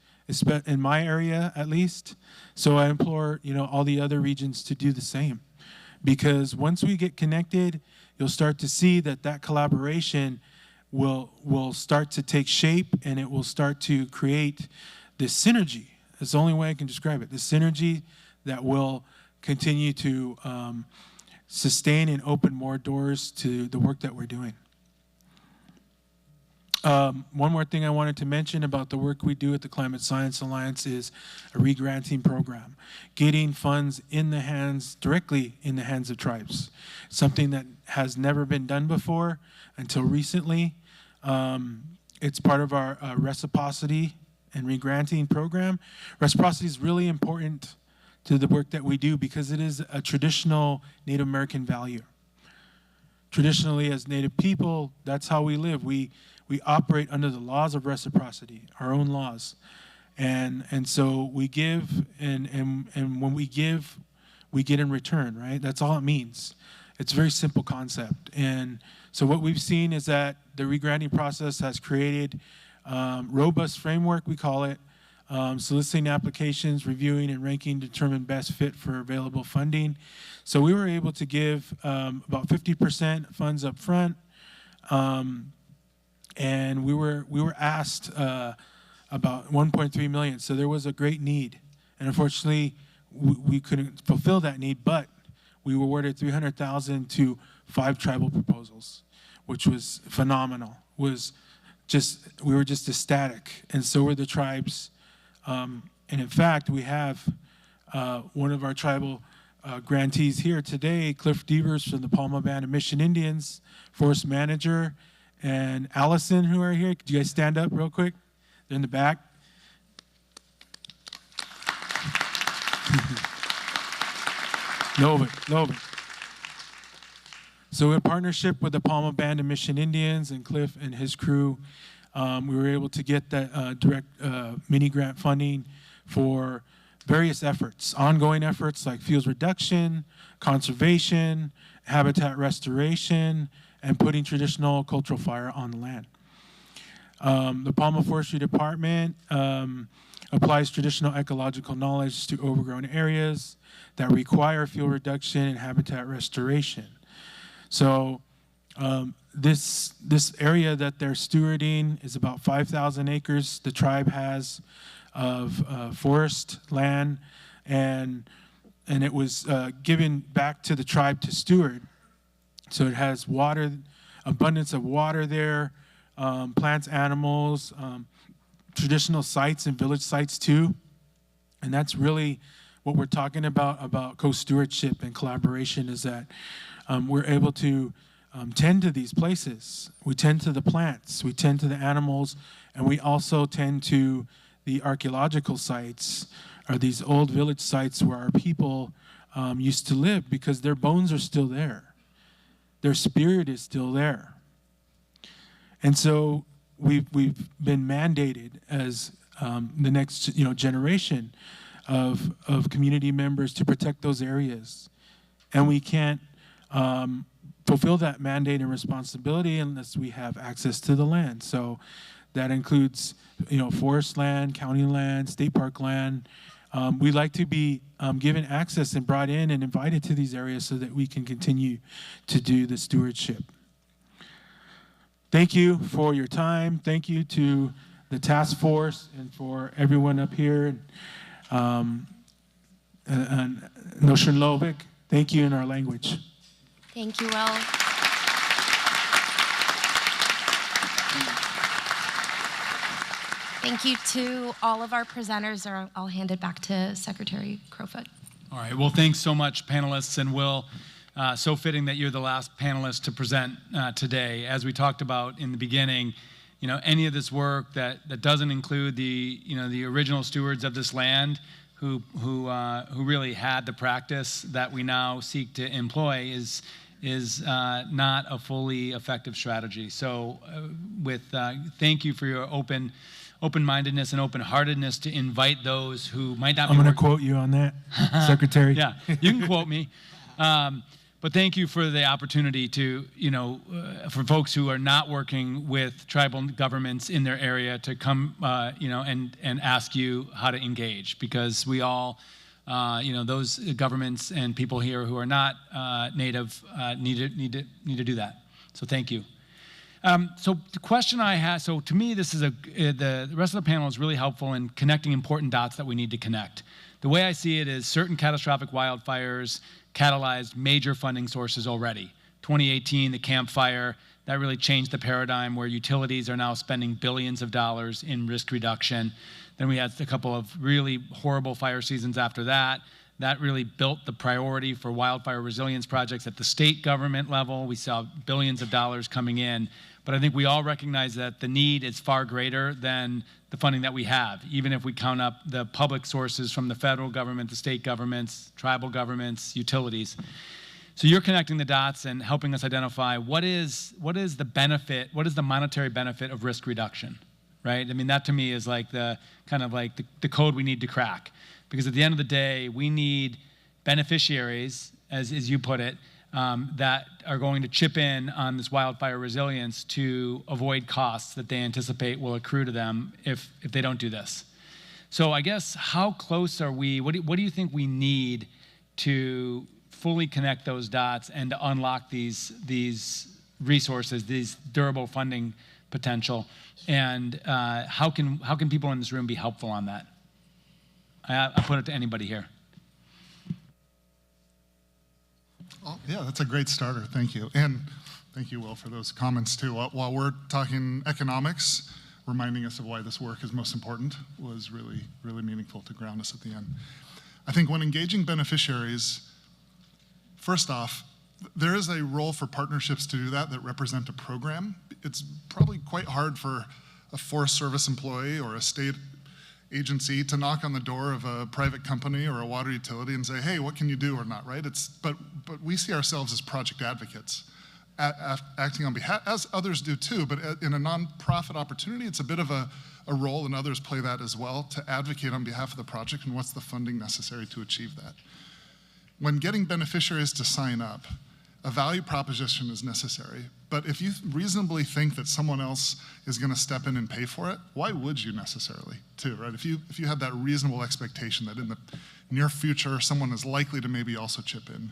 in my area at least. So I implore all the other regions to do the same, because once we get connected, you'll start to see that collaboration will start to take shape, and it will start to create this synergy. That's the only way I can describe it. This synergy that will continue to sustain and open more doors to the work that we're doing. One more thing I wanted to mention about the work we do at the Climate Science Alliance is a re-granting program, getting funds directly in the hands of tribes. Something that has never been done before until recently. It's part of our reciprocity and re-granting program. Reciprocity is really important to the work that we do because it is a traditional Native American value. Traditionally, as Native people, that's how we live. We operate under the laws of reciprocity, our own laws. And so we give, and when we give, we get in return, right? That's all it means. It's a very simple concept. And so what we've seen is that the re-granting process has created robust framework, we call it, soliciting applications, reviewing and ranking, determine best fit for available funding. So we were able to give about 50% funds up front, and we were asked about 1.3 million. So there was a great need, and unfortunately, we couldn't fulfill that need. But we were awarded 300,000 to 5 tribal proposals, which was phenomenal. We were just ecstatic, and so were the tribes. And in fact, we have one of our tribal grantees here today, Cliff Devers from the Palma Band of Mission Indians, forest manager, and Allison, who are here. Could you guys stand up real quick? They're in the back. Love it. So in partnership with the Palma Band of Mission Indians and Cliff and his crew, we were able to get that direct mini grant funding for various efforts, ongoing efforts like fuels reduction, conservation, habitat restoration, and putting traditional cultural fire on the land. The Palma Forestry Department applies traditional ecological knowledge to overgrown areas that require fuel reduction and habitat restoration. So this area that they're stewarding is about 5,000 acres the tribe has of forest land, and it was given back to the tribe to steward. So it has water, abundance of water there, plants, animals, traditional sites and village sites too. And that's really what we're talking about co-stewardship and collaboration, is that we're able to tend to these places. We tend to the plants, we tend to the animals, and we also tend to the archaeological sites, or these old village sites where our people used to live, because their bones are still there. Their spirit is still there. And so we've been mandated as the next generation of community members to protect those areas. And we can't fulfill that mandate and responsibility unless we have access to the land. So that includes forest land, county land, state park land. We'd like to be given access and brought in and invited to these areas so that we can continue to do the stewardship. Thank you for your time. Thank you to the task force and for everyone up here. And Noshin Lovic, thank you in our language. Thank you, Will. Thank you to all of our presenters. I'll hand it back to Secretary Crowfoot. All right, well, thanks so much, panelists, and Will, so fitting that you're the last panelist to present today. As we talked about in the beginning, any of this work that doesn't include the original stewards of this land who really had the practice that we now seek to employ is not a fully effective strategy. So thank you for your open-mindedness and open-heartedness to invite those who might not be. I'm going to quote you on that, Secretary. Yeah, you can quote me. But thank you for the opportunity to, for folks who are not working with tribal governments in their area to come, and ask you how to engage, because we all those governments and people here who are not native need to do that. So thank you. So the question I had, so to me, this is the rest of the panel is really helpful in connecting important dots that we need to connect. The way I see it is certain catastrophic wildfires catalyzed major funding sources already. 2018, the Camp Fire, that really changed the paradigm where utilities are now spending billions of dollars in risk reduction. Then we had a couple of really horrible fire seasons after that. That really built the priority for wildfire resilience projects at the state government level. We saw billions of dollars coming in. But I think we all recognize that the need is far greater than the funding that we have, even if we count up the public sources from the federal government, the state governments, tribal governments, utilities. So you're connecting the dots and helping us identify what is the benefit, what is the monetary benefit of risk reduction, right? I mean, that to me is like the kind of like the code we need to crack. Because at the end of the day, we need beneficiaries, as you put it, that are going to chip in on this wildfire resilience to avoid costs that they anticipate will accrue to them if they don't do this. So I guess how close are we, what do you think we need to fully connect those dots and to unlock these resources, these durable funding potential, and how can people in this room be helpful on that? I put it to anybody here. Oh, yeah, that's a great starter. Thank you. And thank you, Will, for those comments, too. While we're talking economics, reminding us of why this work is most important was really, really meaningful to ground us at the end. I think when engaging beneficiaries, first off, there is a role for partnerships to do that represent a program. It's probably quite hard for a Forest Service employee or a state agency to knock on the door of a private company or a water utility and say, hey, what can you do or not, right? But we see ourselves as project advocates, acting on behalf, as others do too, but in a nonprofit opportunity, it's a bit of a role, and others play that as well, to advocate on behalf of the project and what's the funding necessary to achieve that. When getting beneficiaries to sign up, a value proposition is necessary, but if you reasonably think that someone else is going to step in and pay for it, why would you necessarily, too, right? If you had that reasonable expectation that in the near future, someone is likely to maybe also chip in.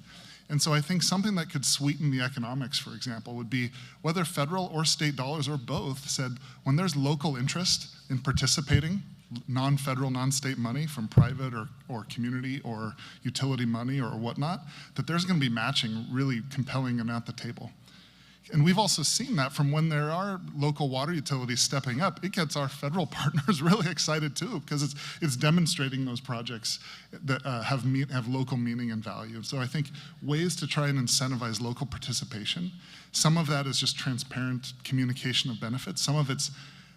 And so I think something that could sweeten the economics, for example, would be whether federal or state dollars or both said, when there's local interest in participating, non-federal, non-state money from private or community or utility money or whatnot, that there's going to be matching really compelling and at the table. And we've also seen that from when there are local water utilities stepping up, it gets our federal partners really excited too, because it's demonstrating those projects that have local meaning and value. So I think ways to try and incentivize local participation. Some of that is just transparent communication of benefits. Some of it's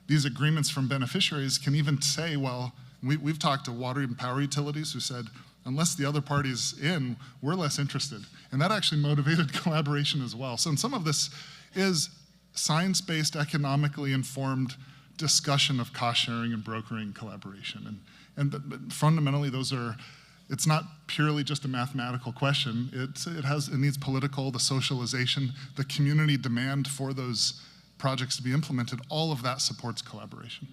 these agreements from beneficiaries can even say, well, we've talked to water and power utilities who said, unless the other party's in, we're less interested. And that actually motivated collaboration as well. So some of this is science-based, economically informed discussion of cost sharing and brokering collaboration. But fundamentally, it's not purely just a mathematical question. It needs political, the socialization, the community demand for those projects to be implemented. All of that supports collaboration.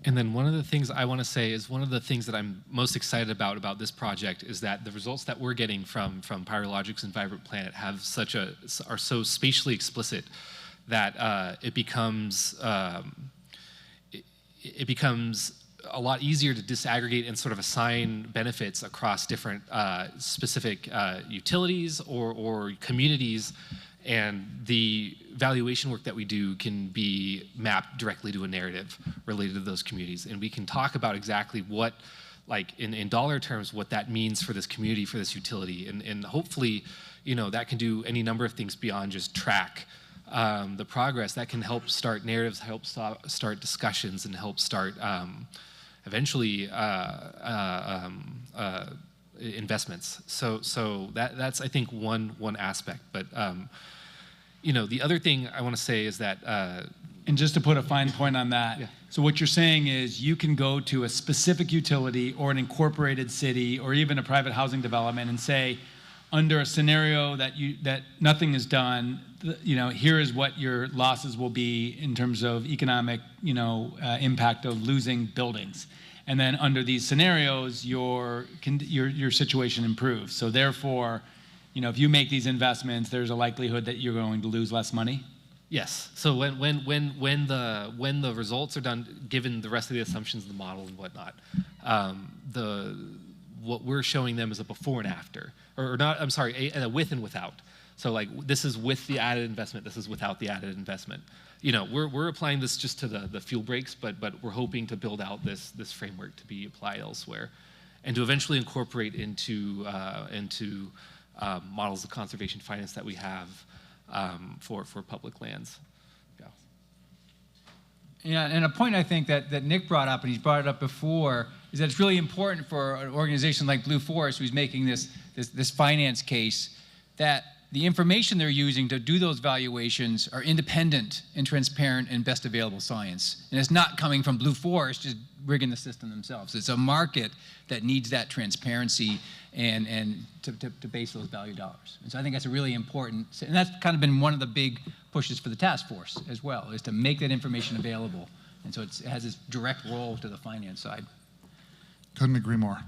And then one of the things I want to say is one of the things that I'm most excited about this project is that the results that we're getting from Pyrologics and Vibrant Planet are so spatially explicit that it becomes a lot easier to disaggregate and sort of assign benefits across different specific utilities or communities. And the valuation work that we do can be mapped directly to a narrative related to those communities. And we can talk about exactly what, like in dollar terms, what that means for this community, for this utility. And hopefully, that can do any number of things beyond just track the progress. That can help start narratives, help start discussions, and help start eventually investments. So that's I think one aspect. But the other thing I want to say is that and just to put a fine point on that, yeah. So what you're saying is you can go to a specific utility or an incorporated city or even a private housing development and say, under a scenario that nothing is done, here is what your losses will be in terms of economic impact of losing buildings. And then under these scenarios, your situation improves. So therefore, if you make these investments, there's a likelihood that you're going to lose less money. Yes. So when the results are done, given the rest of the assumptions of the model and whatnot, what we're showing them is a before and after, or not. I'm sorry, a with and without. So like this is with the added investment, this is without the added investment. We're applying this just to the fuel breaks, but we're hoping to build out this framework to be applied elsewhere, and to eventually incorporate into models of conservation finance that we have for public lands. Yeah, and a point I think that Nick brought up, and he's brought it up before, is that it's really important for an organization like Blue Forest, who's making this finance case, that the information they're using to do those valuations are independent and transparent and best available science. And it's not coming from Blue Forest just rigging the system themselves. It's a market that needs that transparency and to base those value dollars. And so I think that's a really important, and that's kind of been one of the big pushes for the task force as well, is to make that information available. And so it has this direct role to the finance side. Couldn't agree more.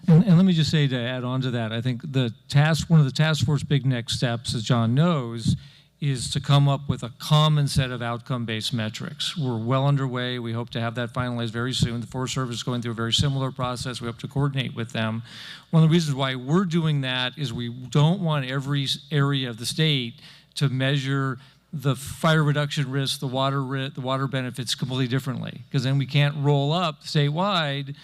And let me just say, to add on to that, I think one of the task force big next steps, as John knows, is to come up with a common set of outcome-based metrics. We're well underway. We hope to have that finalized very soon. The Forest Service is going through a very similar process. We hope to coordinate with them. One of the reasons why we're doing that is we don't want every area of the state to measure the fire reduction risk, the water benefits completely differently, because then we can't roll up statewide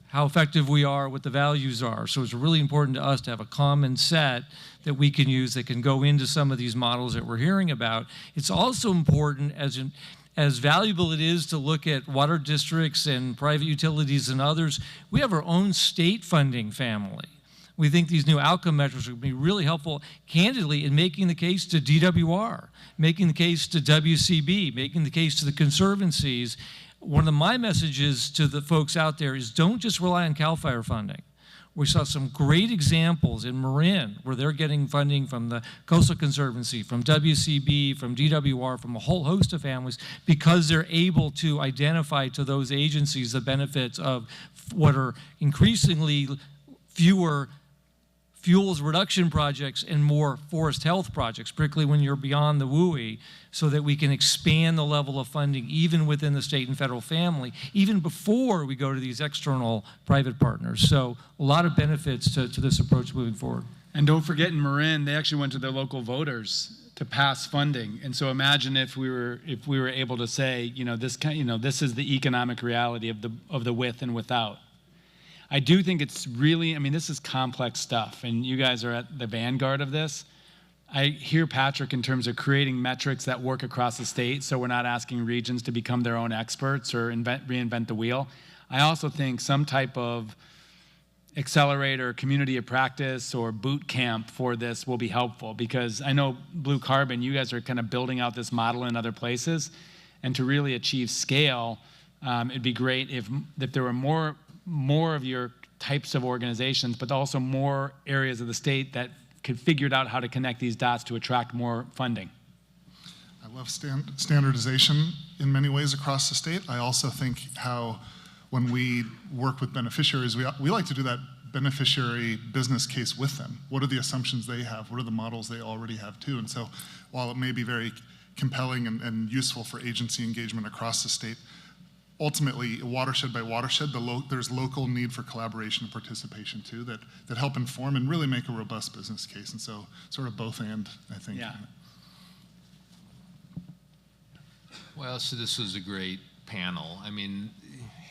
how effective we are, what the values are. So it's really important to us to have a common set that we can use that can go into some of these models that we're hearing about. It's also important, as valuable it is to look at water districts and private utilities and others, we have our own state funding family. We think these new outcome measures would be really helpful, candidly, in making the case to DWR, making the case to WCB, making the case to the conservancies. One of my messages to the folks out there is don't just rely on CAL FIRE funding. We saw some great examples in Marin where they're getting funding from the Coastal Conservancy, from WCB, from DWR, from a whole host of families, because they're able to identify to those agencies the benefits of what are increasingly fewer fuels reduction projects and more forest health projects, particularly when you're beyond the WUI, so that we can expand the level of funding even within the state and federal family, even before we go to these external private partners. So a lot of benefits to this approach moving forward. And don't forget, in Marin, they actually went to their local voters to pass funding. And so imagine if we were able to say, this is the economic reality of the with and without. I do think it's really, this is complex stuff, and you guys are at the vanguard of this. I hear Patrick in terms of creating metrics that work across the state, so we're not asking regions to become their own experts or reinvent the wheel. I also think some type of accelerator, community of practice, or boot camp for this will be helpful, because I know Blue Carbon, you guys are kind of building out this model in other places, and to really achieve scale, it'd be great if there were more of your types of organizations, but also more areas of the state that could figure out how to connect these dots to attract more funding. I love standardization in many ways across the state. I also think how when we work with beneficiaries, we like to do that beneficiary business case with them. What are the assumptions they have? What are the models they already have too? And so while it may be very compelling and useful for agency engagement across the state, ultimately, watershed by watershed, there's local need for collaboration and participation too that help inform and really make a robust business case. And so sort of both and, I think. Yeah. Well, so this was a great panel.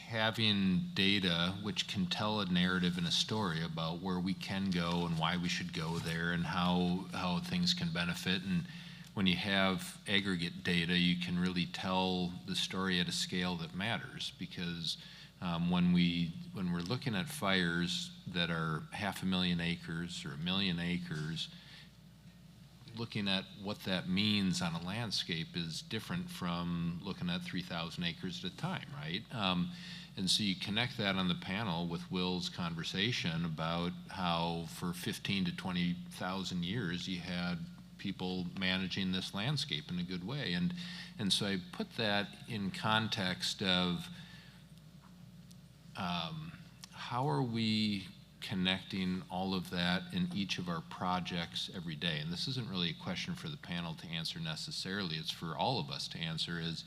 Having data which can tell a narrative and a story about where we can go and why we should go there and how things can benefit. And when you have aggregate data, you can really tell the story at a scale that matters, because when we're looking at fires that are 500,000 acres or 1 million acres, looking at what that means on a landscape is different from looking at 3,000 acres at a time, right? And so you connect that on the panel with Will's conversation about how for 15 to 20,000 years you had people managing this landscape in a good way. And so I put that in context of how are we connecting all of that in each of our projects every day? And this isn't really a question for the panel to answer necessarily, it's for all of us to answer, is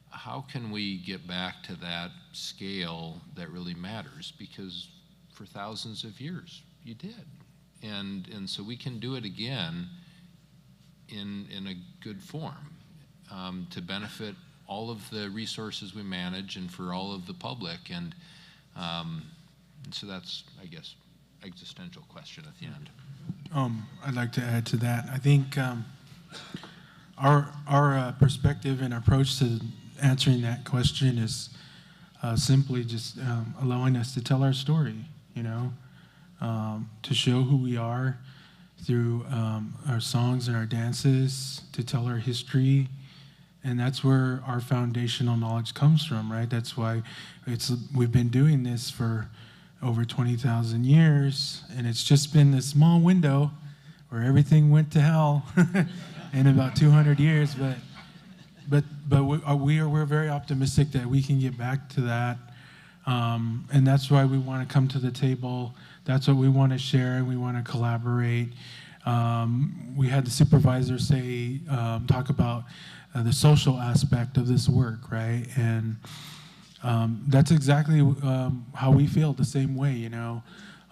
how can we get back to that scale that really matters? Because for thousands of years, you did. And so we can do it again in a good form to benefit all of the resources we manage and for all of the public. And so that's, I guess, existential question at the end. I'd like to add to that. I think our perspective and approach to answering that question is simply just allowing us to tell our story, you know, to show who we are through our songs and our dances, to tell our history. And that's where our foundational knowledge comes from, right? That's why we've been doing this for over 20,000 years, and it's just been a small window where everything went to hell in about 200 years. But we're very optimistic that we can get back to that, and that's why we want to come to the table. That's what we want to share, and we want to collaborate. We had the supervisor talk about the social aspect of this work, right? And that's exactly how we feel, the same way, you know.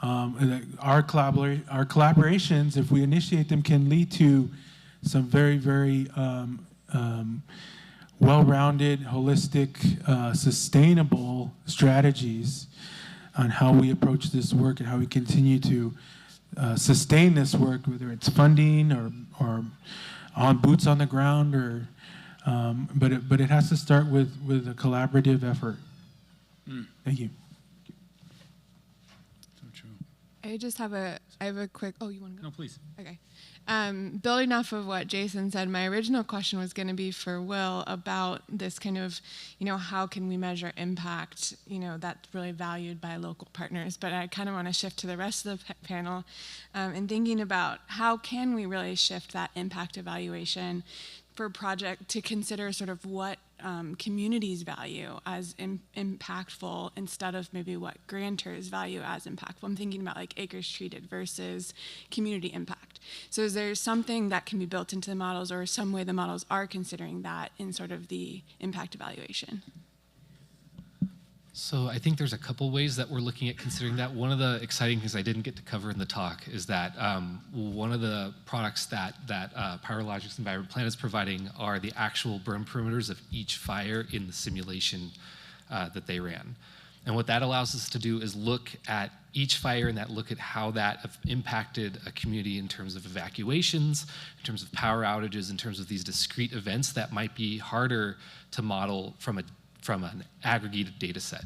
Our collaborations, if we initiate them, can lead to some very, very well-rounded, holistic, sustainable strategies on how we approach this work and how we continue to sustain this work, whether it's funding or on boots on the ground, or but it has to start with a collaborative effort. Thank you. So true. I have a quick, oh, you want to go? No, please. Okay. Building off of what Jason said, my original question was going to be for Will about this kind of, you know, how can we measure impact, you know, that's really valued by local partners. But I kind of want to shift to the rest of the panel and thinking about how can we really shift that impact evaluation for a project to consider sort of what communities value as impactful instead of maybe what grantors value as impactful. I'm thinking about like acres treated versus community impact. So is there something that can be built into the models, or some way the models are considering that in sort of the impact evaluation? So I think there's a couple ways that we're looking at considering that. One of the exciting things I didn't get to cover in the talk is that one of the products that PowerLogic's Environment Plan is providing are the actual burn perimeters of each fire in the simulation that they ran. And what that allows us to do is look at each fire and look at how that have impacted a community in terms of evacuations, in terms of power outages, in terms of these discrete events that might be harder to model from an aggregated data set.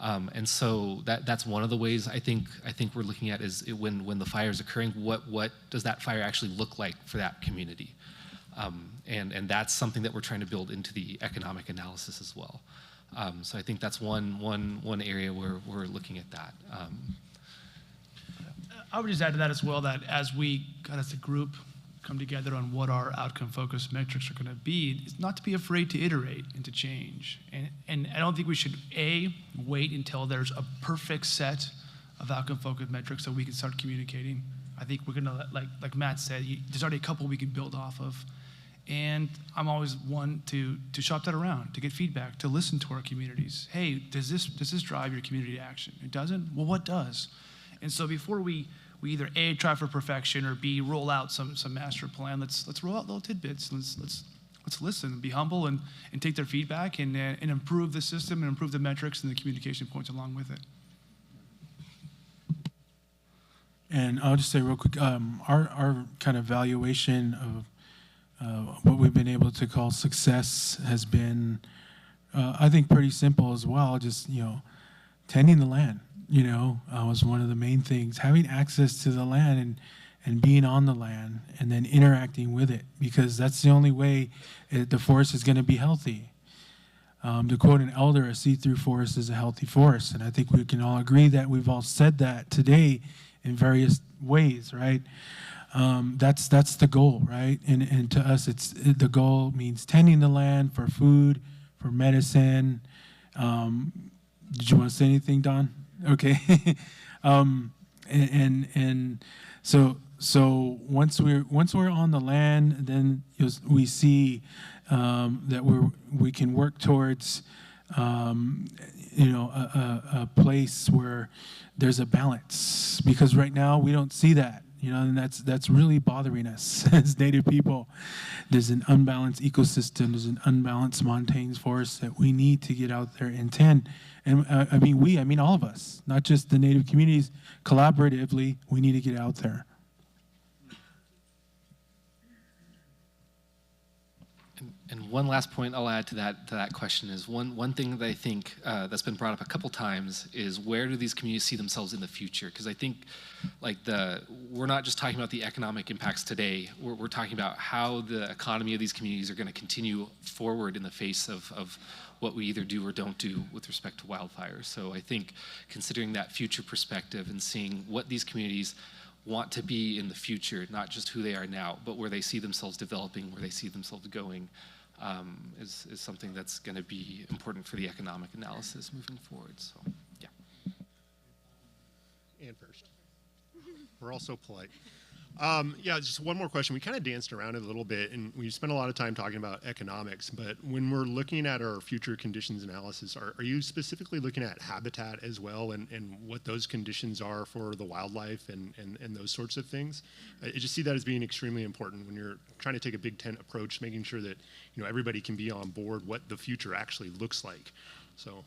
And so that's one of the ways I think we're looking at is when the fire is occurring, what does that fire actually look like for that community? And that's something that we're trying to build into the economic analysis as well. So I think that's one area where we're looking at that. I would just add to that as well, that as we, as a group, come together on what our outcome-focused metrics are going to be, is not to be afraid to iterate and to change. And I don't think we should, wait until there's a perfect set of outcome-focused metrics so we can start communicating. I think we're going to, like Matt said, there's already a couple we can build off of. And I'm always one to shop that around, to get feedback, to listen to our communities. Hey, does this drive your community to action? It doesn't? Well, what does? And so before we either A, try for perfection, or B, roll out some master plan, let's roll out little tidbits. Let's listen and be humble and take their feedback and improve the system and improve the metrics and the communication points along with it. And I'll just say real quick, our kind of valuation of what we've been able to call success has been, I think, pretty simple as well. Just, you know, tending the land, you know, was one of the main things. Having access to the land and being on the land and then interacting with it, because that's the only way the forest is going to be healthy. To quote an elder, a see-through forest is a healthy forest. And I think we can all agree that we've all said that today in various ways, right? That's the goal, right? And to us, the goal means tending the land for food, for medicine, Did you want to say anything, Don? Okay. And so once we're on the land, then we see that we can work towards a place where there's a balance, because right now we don't see that, and that's really bothering us as Native people. There's an unbalanced ecosystem, there's an unbalanced montane forest that we need to get out there and tend. And I mean all of us, not just the Native communities, collaboratively, we need to get out there. And one last point I'll add to that question is one thing that I think that's been brought up a couple times is, where do these communities see themselves in the future? Because I think we're not just talking about the economic impacts today. We're talking about how the economy of these communities are going to continue forward in the face of what we either do or don't do with respect to wildfires. So I think considering that future perspective and seeing what these communities want to be in the future, not just who they are now, but where they see themselves developing, where they see themselves going, is something that's going to be important for the economic analysis moving forward. So, yeah. And first. We're all so polite. Yeah, just one more question. We kind of danced around it a little bit, and we spent a lot of time talking about economics, but when we're looking at our future conditions analysis, are you specifically looking at habitat as well, and what those conditions are for the wildlife and those sorts of things? I just see that as being extremely important when you're trying to take a big tent approach, making sure that everybody can be on board what the future actually looks like. So.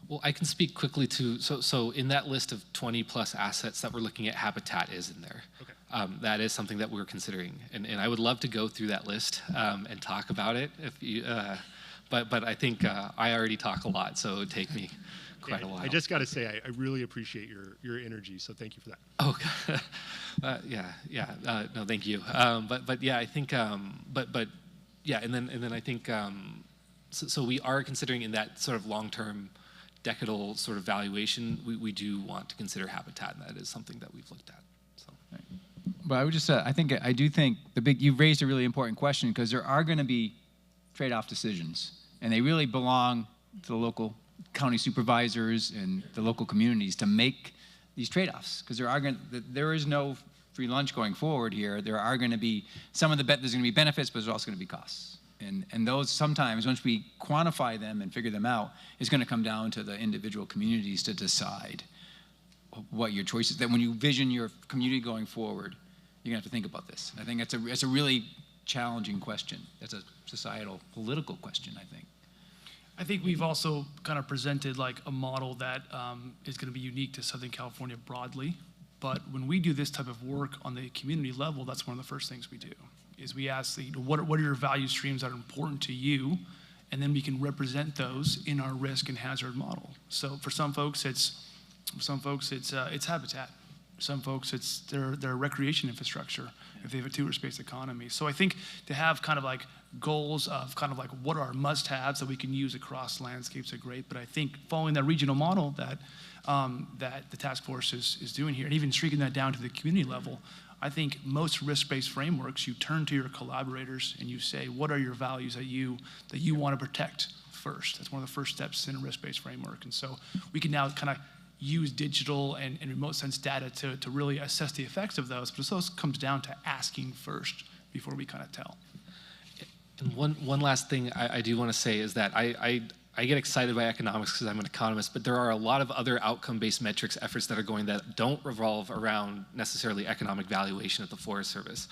Well, I can speak quickly to, so in that list of 20 plus assets that we're looking at, habitat is in there. Okay. That is something that we're considering. And I would love to go through that list and talk about it. But I think I already talk a lot, so it would take me quite a while. I just got to say, I really appreciate your energy, so thank you for that. Oh, no, thank you. But yeah, I think, yeah, and then I think, so we are considering in that sort of long-term decadal sort of valuation, we do want to consider habitat, and that is something that we've looked at. So. Right. But I would just say, I do think you've raised a really important question, because there are going to be trade-off decisions, and they really belong to the local county supervisors and the local communities to make these trade-offs, because there is no free lunch going forward here. There are going to be there's going to be benefits, but there's also going to be costs. And those sometimes, once we quantify them and figure them out, it's going to come down to the individual communities to decide what your choices. That when you vision your community going forward, you're going to have to think about this. I think it's a really challenging question. That's a societal, political question, I think. I think we've also kind of presented like a model that is going to be unique to Southern California broadly. But when we do this type of work on the community level, that's one of the first things we do. Is we ask, what are your value streams that are important to you, and then we can represent those in our risk and hazard model. So for some folks, it's habitat. Some folks, it's their recreation infrastructure if they have a tourist-based economy. So I think to have kind of like goals of kind of like what are our must-haves that we can use across landscapes are great. But I think following that regional model that the task force is doing here, and even streaking that down to the community level, I think most risk-based frameworks, you turn to your collaborators and you say, what are your values that you want to protect first? That's one of the first steps in a risk-based framework. And so we can now kind of use digital and remote sense data to really assess the effects of those. But it also comes down to asking first before we kind of tell. And one last thing I do want to say is that I get excited by economics because I'm an economist, but there are a lot of other outcome-based metrics efforts that are going that don't revolve around necessarily economic valuation at the Forest Service.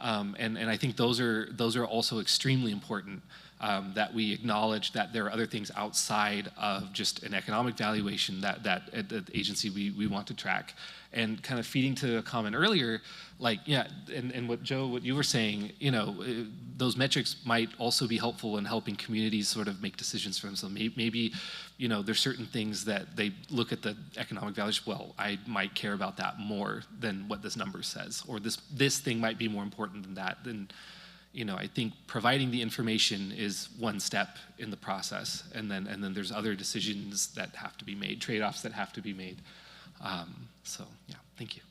And I think those are also extremely important, that we acknowledge that there are other things outside of just an economic valuation that at the agency we want to track. And kind of feeding to a comment earlier, like, yeah, and what Joe, what you were saying, those metrics might also be helpful in helping communities sort of make decisions for themselves. Maybe, there's certain things that they look at the economic values, well, I might care about that more than what this number says, or this thing might be more important than that. Then, I think providing the information is one step in the process, and then there's other decisions that have to be made, trade-offs that have to be made. So, yeah, thank you.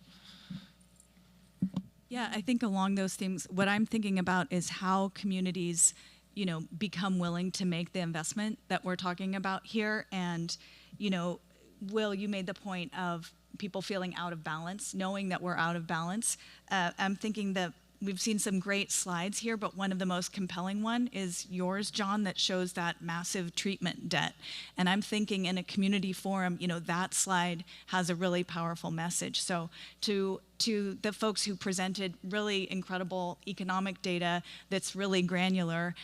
Yeah, I think along those themes, what I'm thinking about is how communities, become willing to make the investment that we're talking about here. And, Will, you made the point of people feeling out of balance, knowing that we're out of balance. I'm thinking that we've seen some great slides here, but one of the most compelling one is yours, John, that shows that massive treatment debt. And I'm thinking in a community forum, that slide has a really powerful message. So to the folks who presented really incredible economic data that's really granular,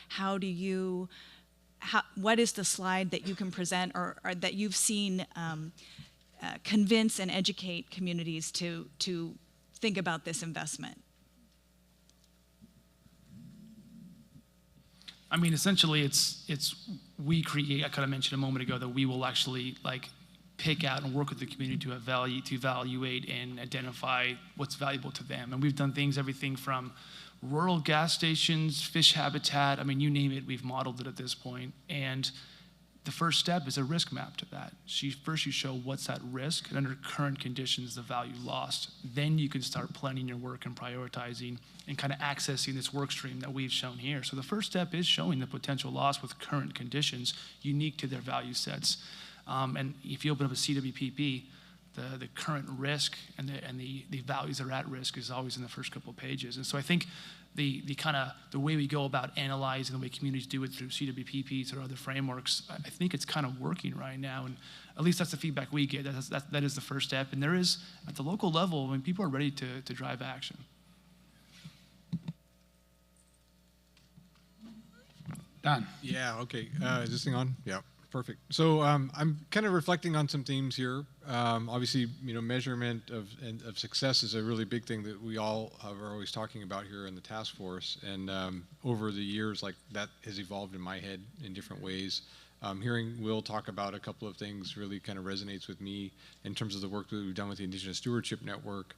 what is the slide that you can present or that you've seen convince and educate communities to think about this investment? I mean, essentially, we create. I kind of mentioned a moment ago that we will actually pick out and work with the community to evaluate and identify what's valuable to them. And we've done everything from rural gas stations, fish habitat. I mean, you name it, we've modeled it at this point. And the first step is a risk map to that. First you show what's at risk, and under current conditions, the value lost. Then you can start planning your work and prioritizing and kind of accessing this work stream that we've shown here. So the first step is showing the potential loss with current conditions unique to their value sets. And if you open up a CWPP, the current risk and the values that are at risk is always in the first couple of pages. And so I think the way we go about analyzing, the way communities do it through CWPPs or other frameworks, I think it's kind of working right now. And at least that's the feedback we get. That is the first step. And there is, at the local level, people are ready to drive action. Don. Yeah, okay. Is this thing on? Yeah. Perfect. So I'm kind of reflecting on some themes here. Obviously, measurement of success is a really big thing that we all are always talking about here in the task force. And over the years, that has evolved in my head in different ways. Hearing Will talk about a couple of things really kind of resonates with me in terms of the work that we've done with the Indigenous Stewardship Network.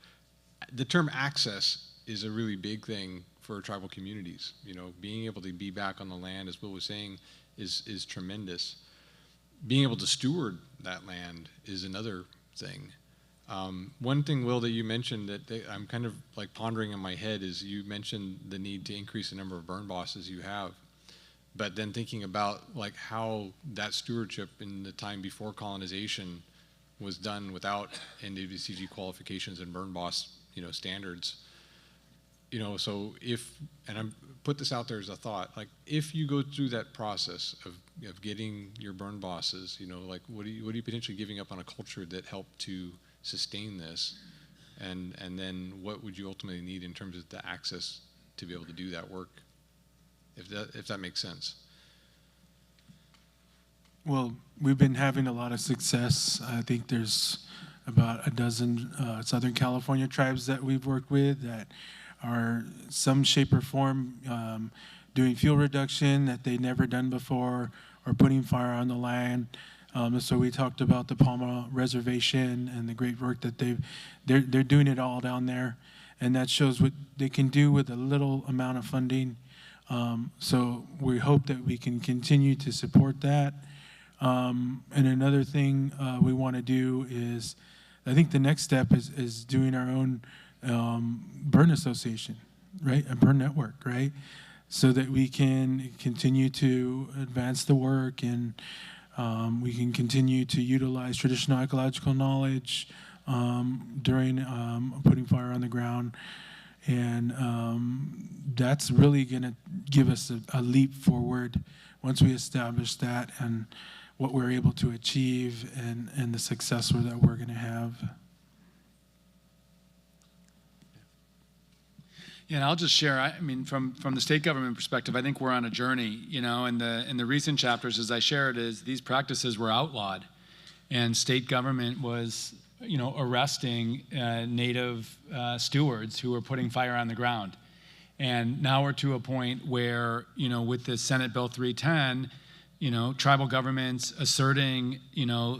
The term access is a really big thing for tribal communities. Being able to be back on the land, as Will was saying, is tremendous. Being able to steward that land is another thing. One thing, Will, that you mentioned that I'm kind of pondering in my head is you mentioned the need to increase the number of burn bosses you have, but then thinking about how that stewardship in the time before colonization was done without NWCG qualifications and burn boss standards. So and I'm put this out there as a thought, if you go through that process of getting your burn bosses, what are you potentially giving up on a culture that helped to sustain this? And then what would you ultimately need in terms of the access to be able to do that work, if that makes sense? Well, we've been having a lot of success. I think there's about a dozen Southern California tribes that we've worked with that are some shape or form doing fuel reduction that they'd never done before, or putting fire on the land. So we talked about the Palma Reservation and the great work that they're doing it all down there, and that shows what they can do with a little amount of funding. So we hope that we can continue to support that. And another thing we want to do is, I think the next step is doing our own burn association, right? A burn network, right? So that we can continue to advance the work, and we can continue to utilize traditional ecological knowledge during putting fire on the ground. And that's really going to give us a leap forward once we establish that and what we're able to achieve and the success that we're going to have. Yeah, and I'll just share. I mean, from the state government perspective, I think we're on a journey. In the recent chapters, as I shared, is these practices were outlawed, and state government was, arresting Native stewards who were putting fire on the ground, and now we're to a point where, with the Senate Bill 310, tribal governments asserting,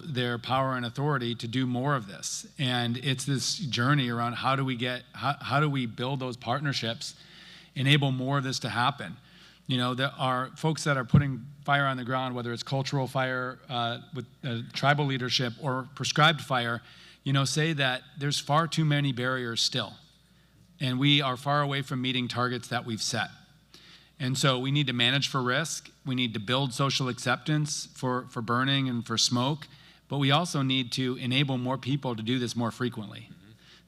their power and authority to do more of this. And it's this journey around how do we build those partnerships, enable more of this to happen. There are folks that are putting fire on the ground, whether it's cultural fire with tribal leadership or prescribed fire, say that there's far too many barriers still. And we are far away from meeting targets that we've set. And so we need to manage for risk. We need to build social acceptance for burning and for smoke. but we also need to enable more people to do this more frequently.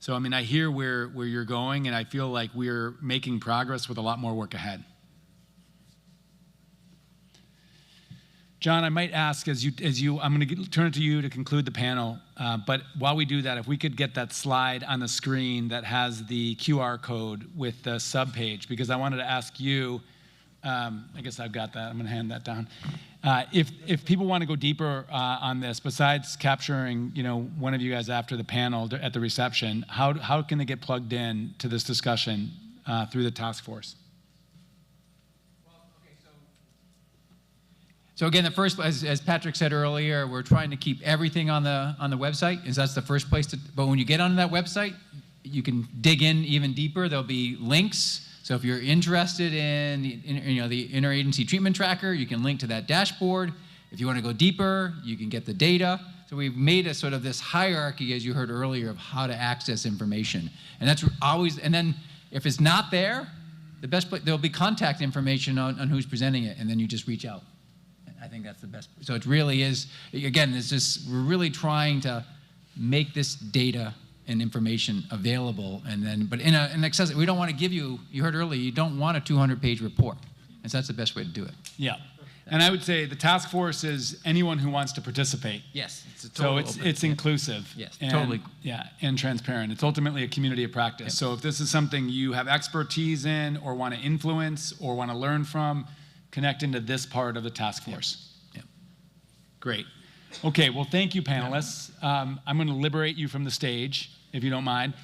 So, I mean, I hear where you're going, and I feel like we're making progress with a lot more work ahead. John, I might ask I'm going to turn it to you to conclude the panel, but while we do that, if we could get that slide on the screen that has the QR code with the subpage, because I wanted to ask you, I guess I've got that, I'm going to hand that down. If people want to go deeper on this, besides capturing, one of you guys after the panel at the reception, how can they get plugged in to this discussion through the task force? So again, the first, as Patrick said earlier, we're trying to keep everything on the website, and that's the first place to. But when you get onto that website, you can dig in even deeper. There'll be links. So if you're interested in the interagency treatment tracker, you can link to that dashboard. If you want to go deeper, you can get the data. So we've made a sort of this hierarchy, as you heard earlier, of how to access information, and that's always. And then if it's not there, the best place, there'll be contact information on who's presenting it, and then you just reach out. I think that's the best. So it really is, again, we're really trying to make this data and information available, and then, but in an accessible, we don't want to give you heard earlier, you don't want a 200-page report. And so that's the best way to do it. Yeah. And I would say the task force is anyone who wants to participate. Yes. It's inclusive. Yes, and, totally. Yeah, and transparent. It's ultimately a community of practice. Yep. So if this is something you have expertise in or want to influence or want to learn from, connect into this part of the task force. Yep. Great. Okay, well, thank you, panelists. I'm going to liberate you from the stage, if you don't mind.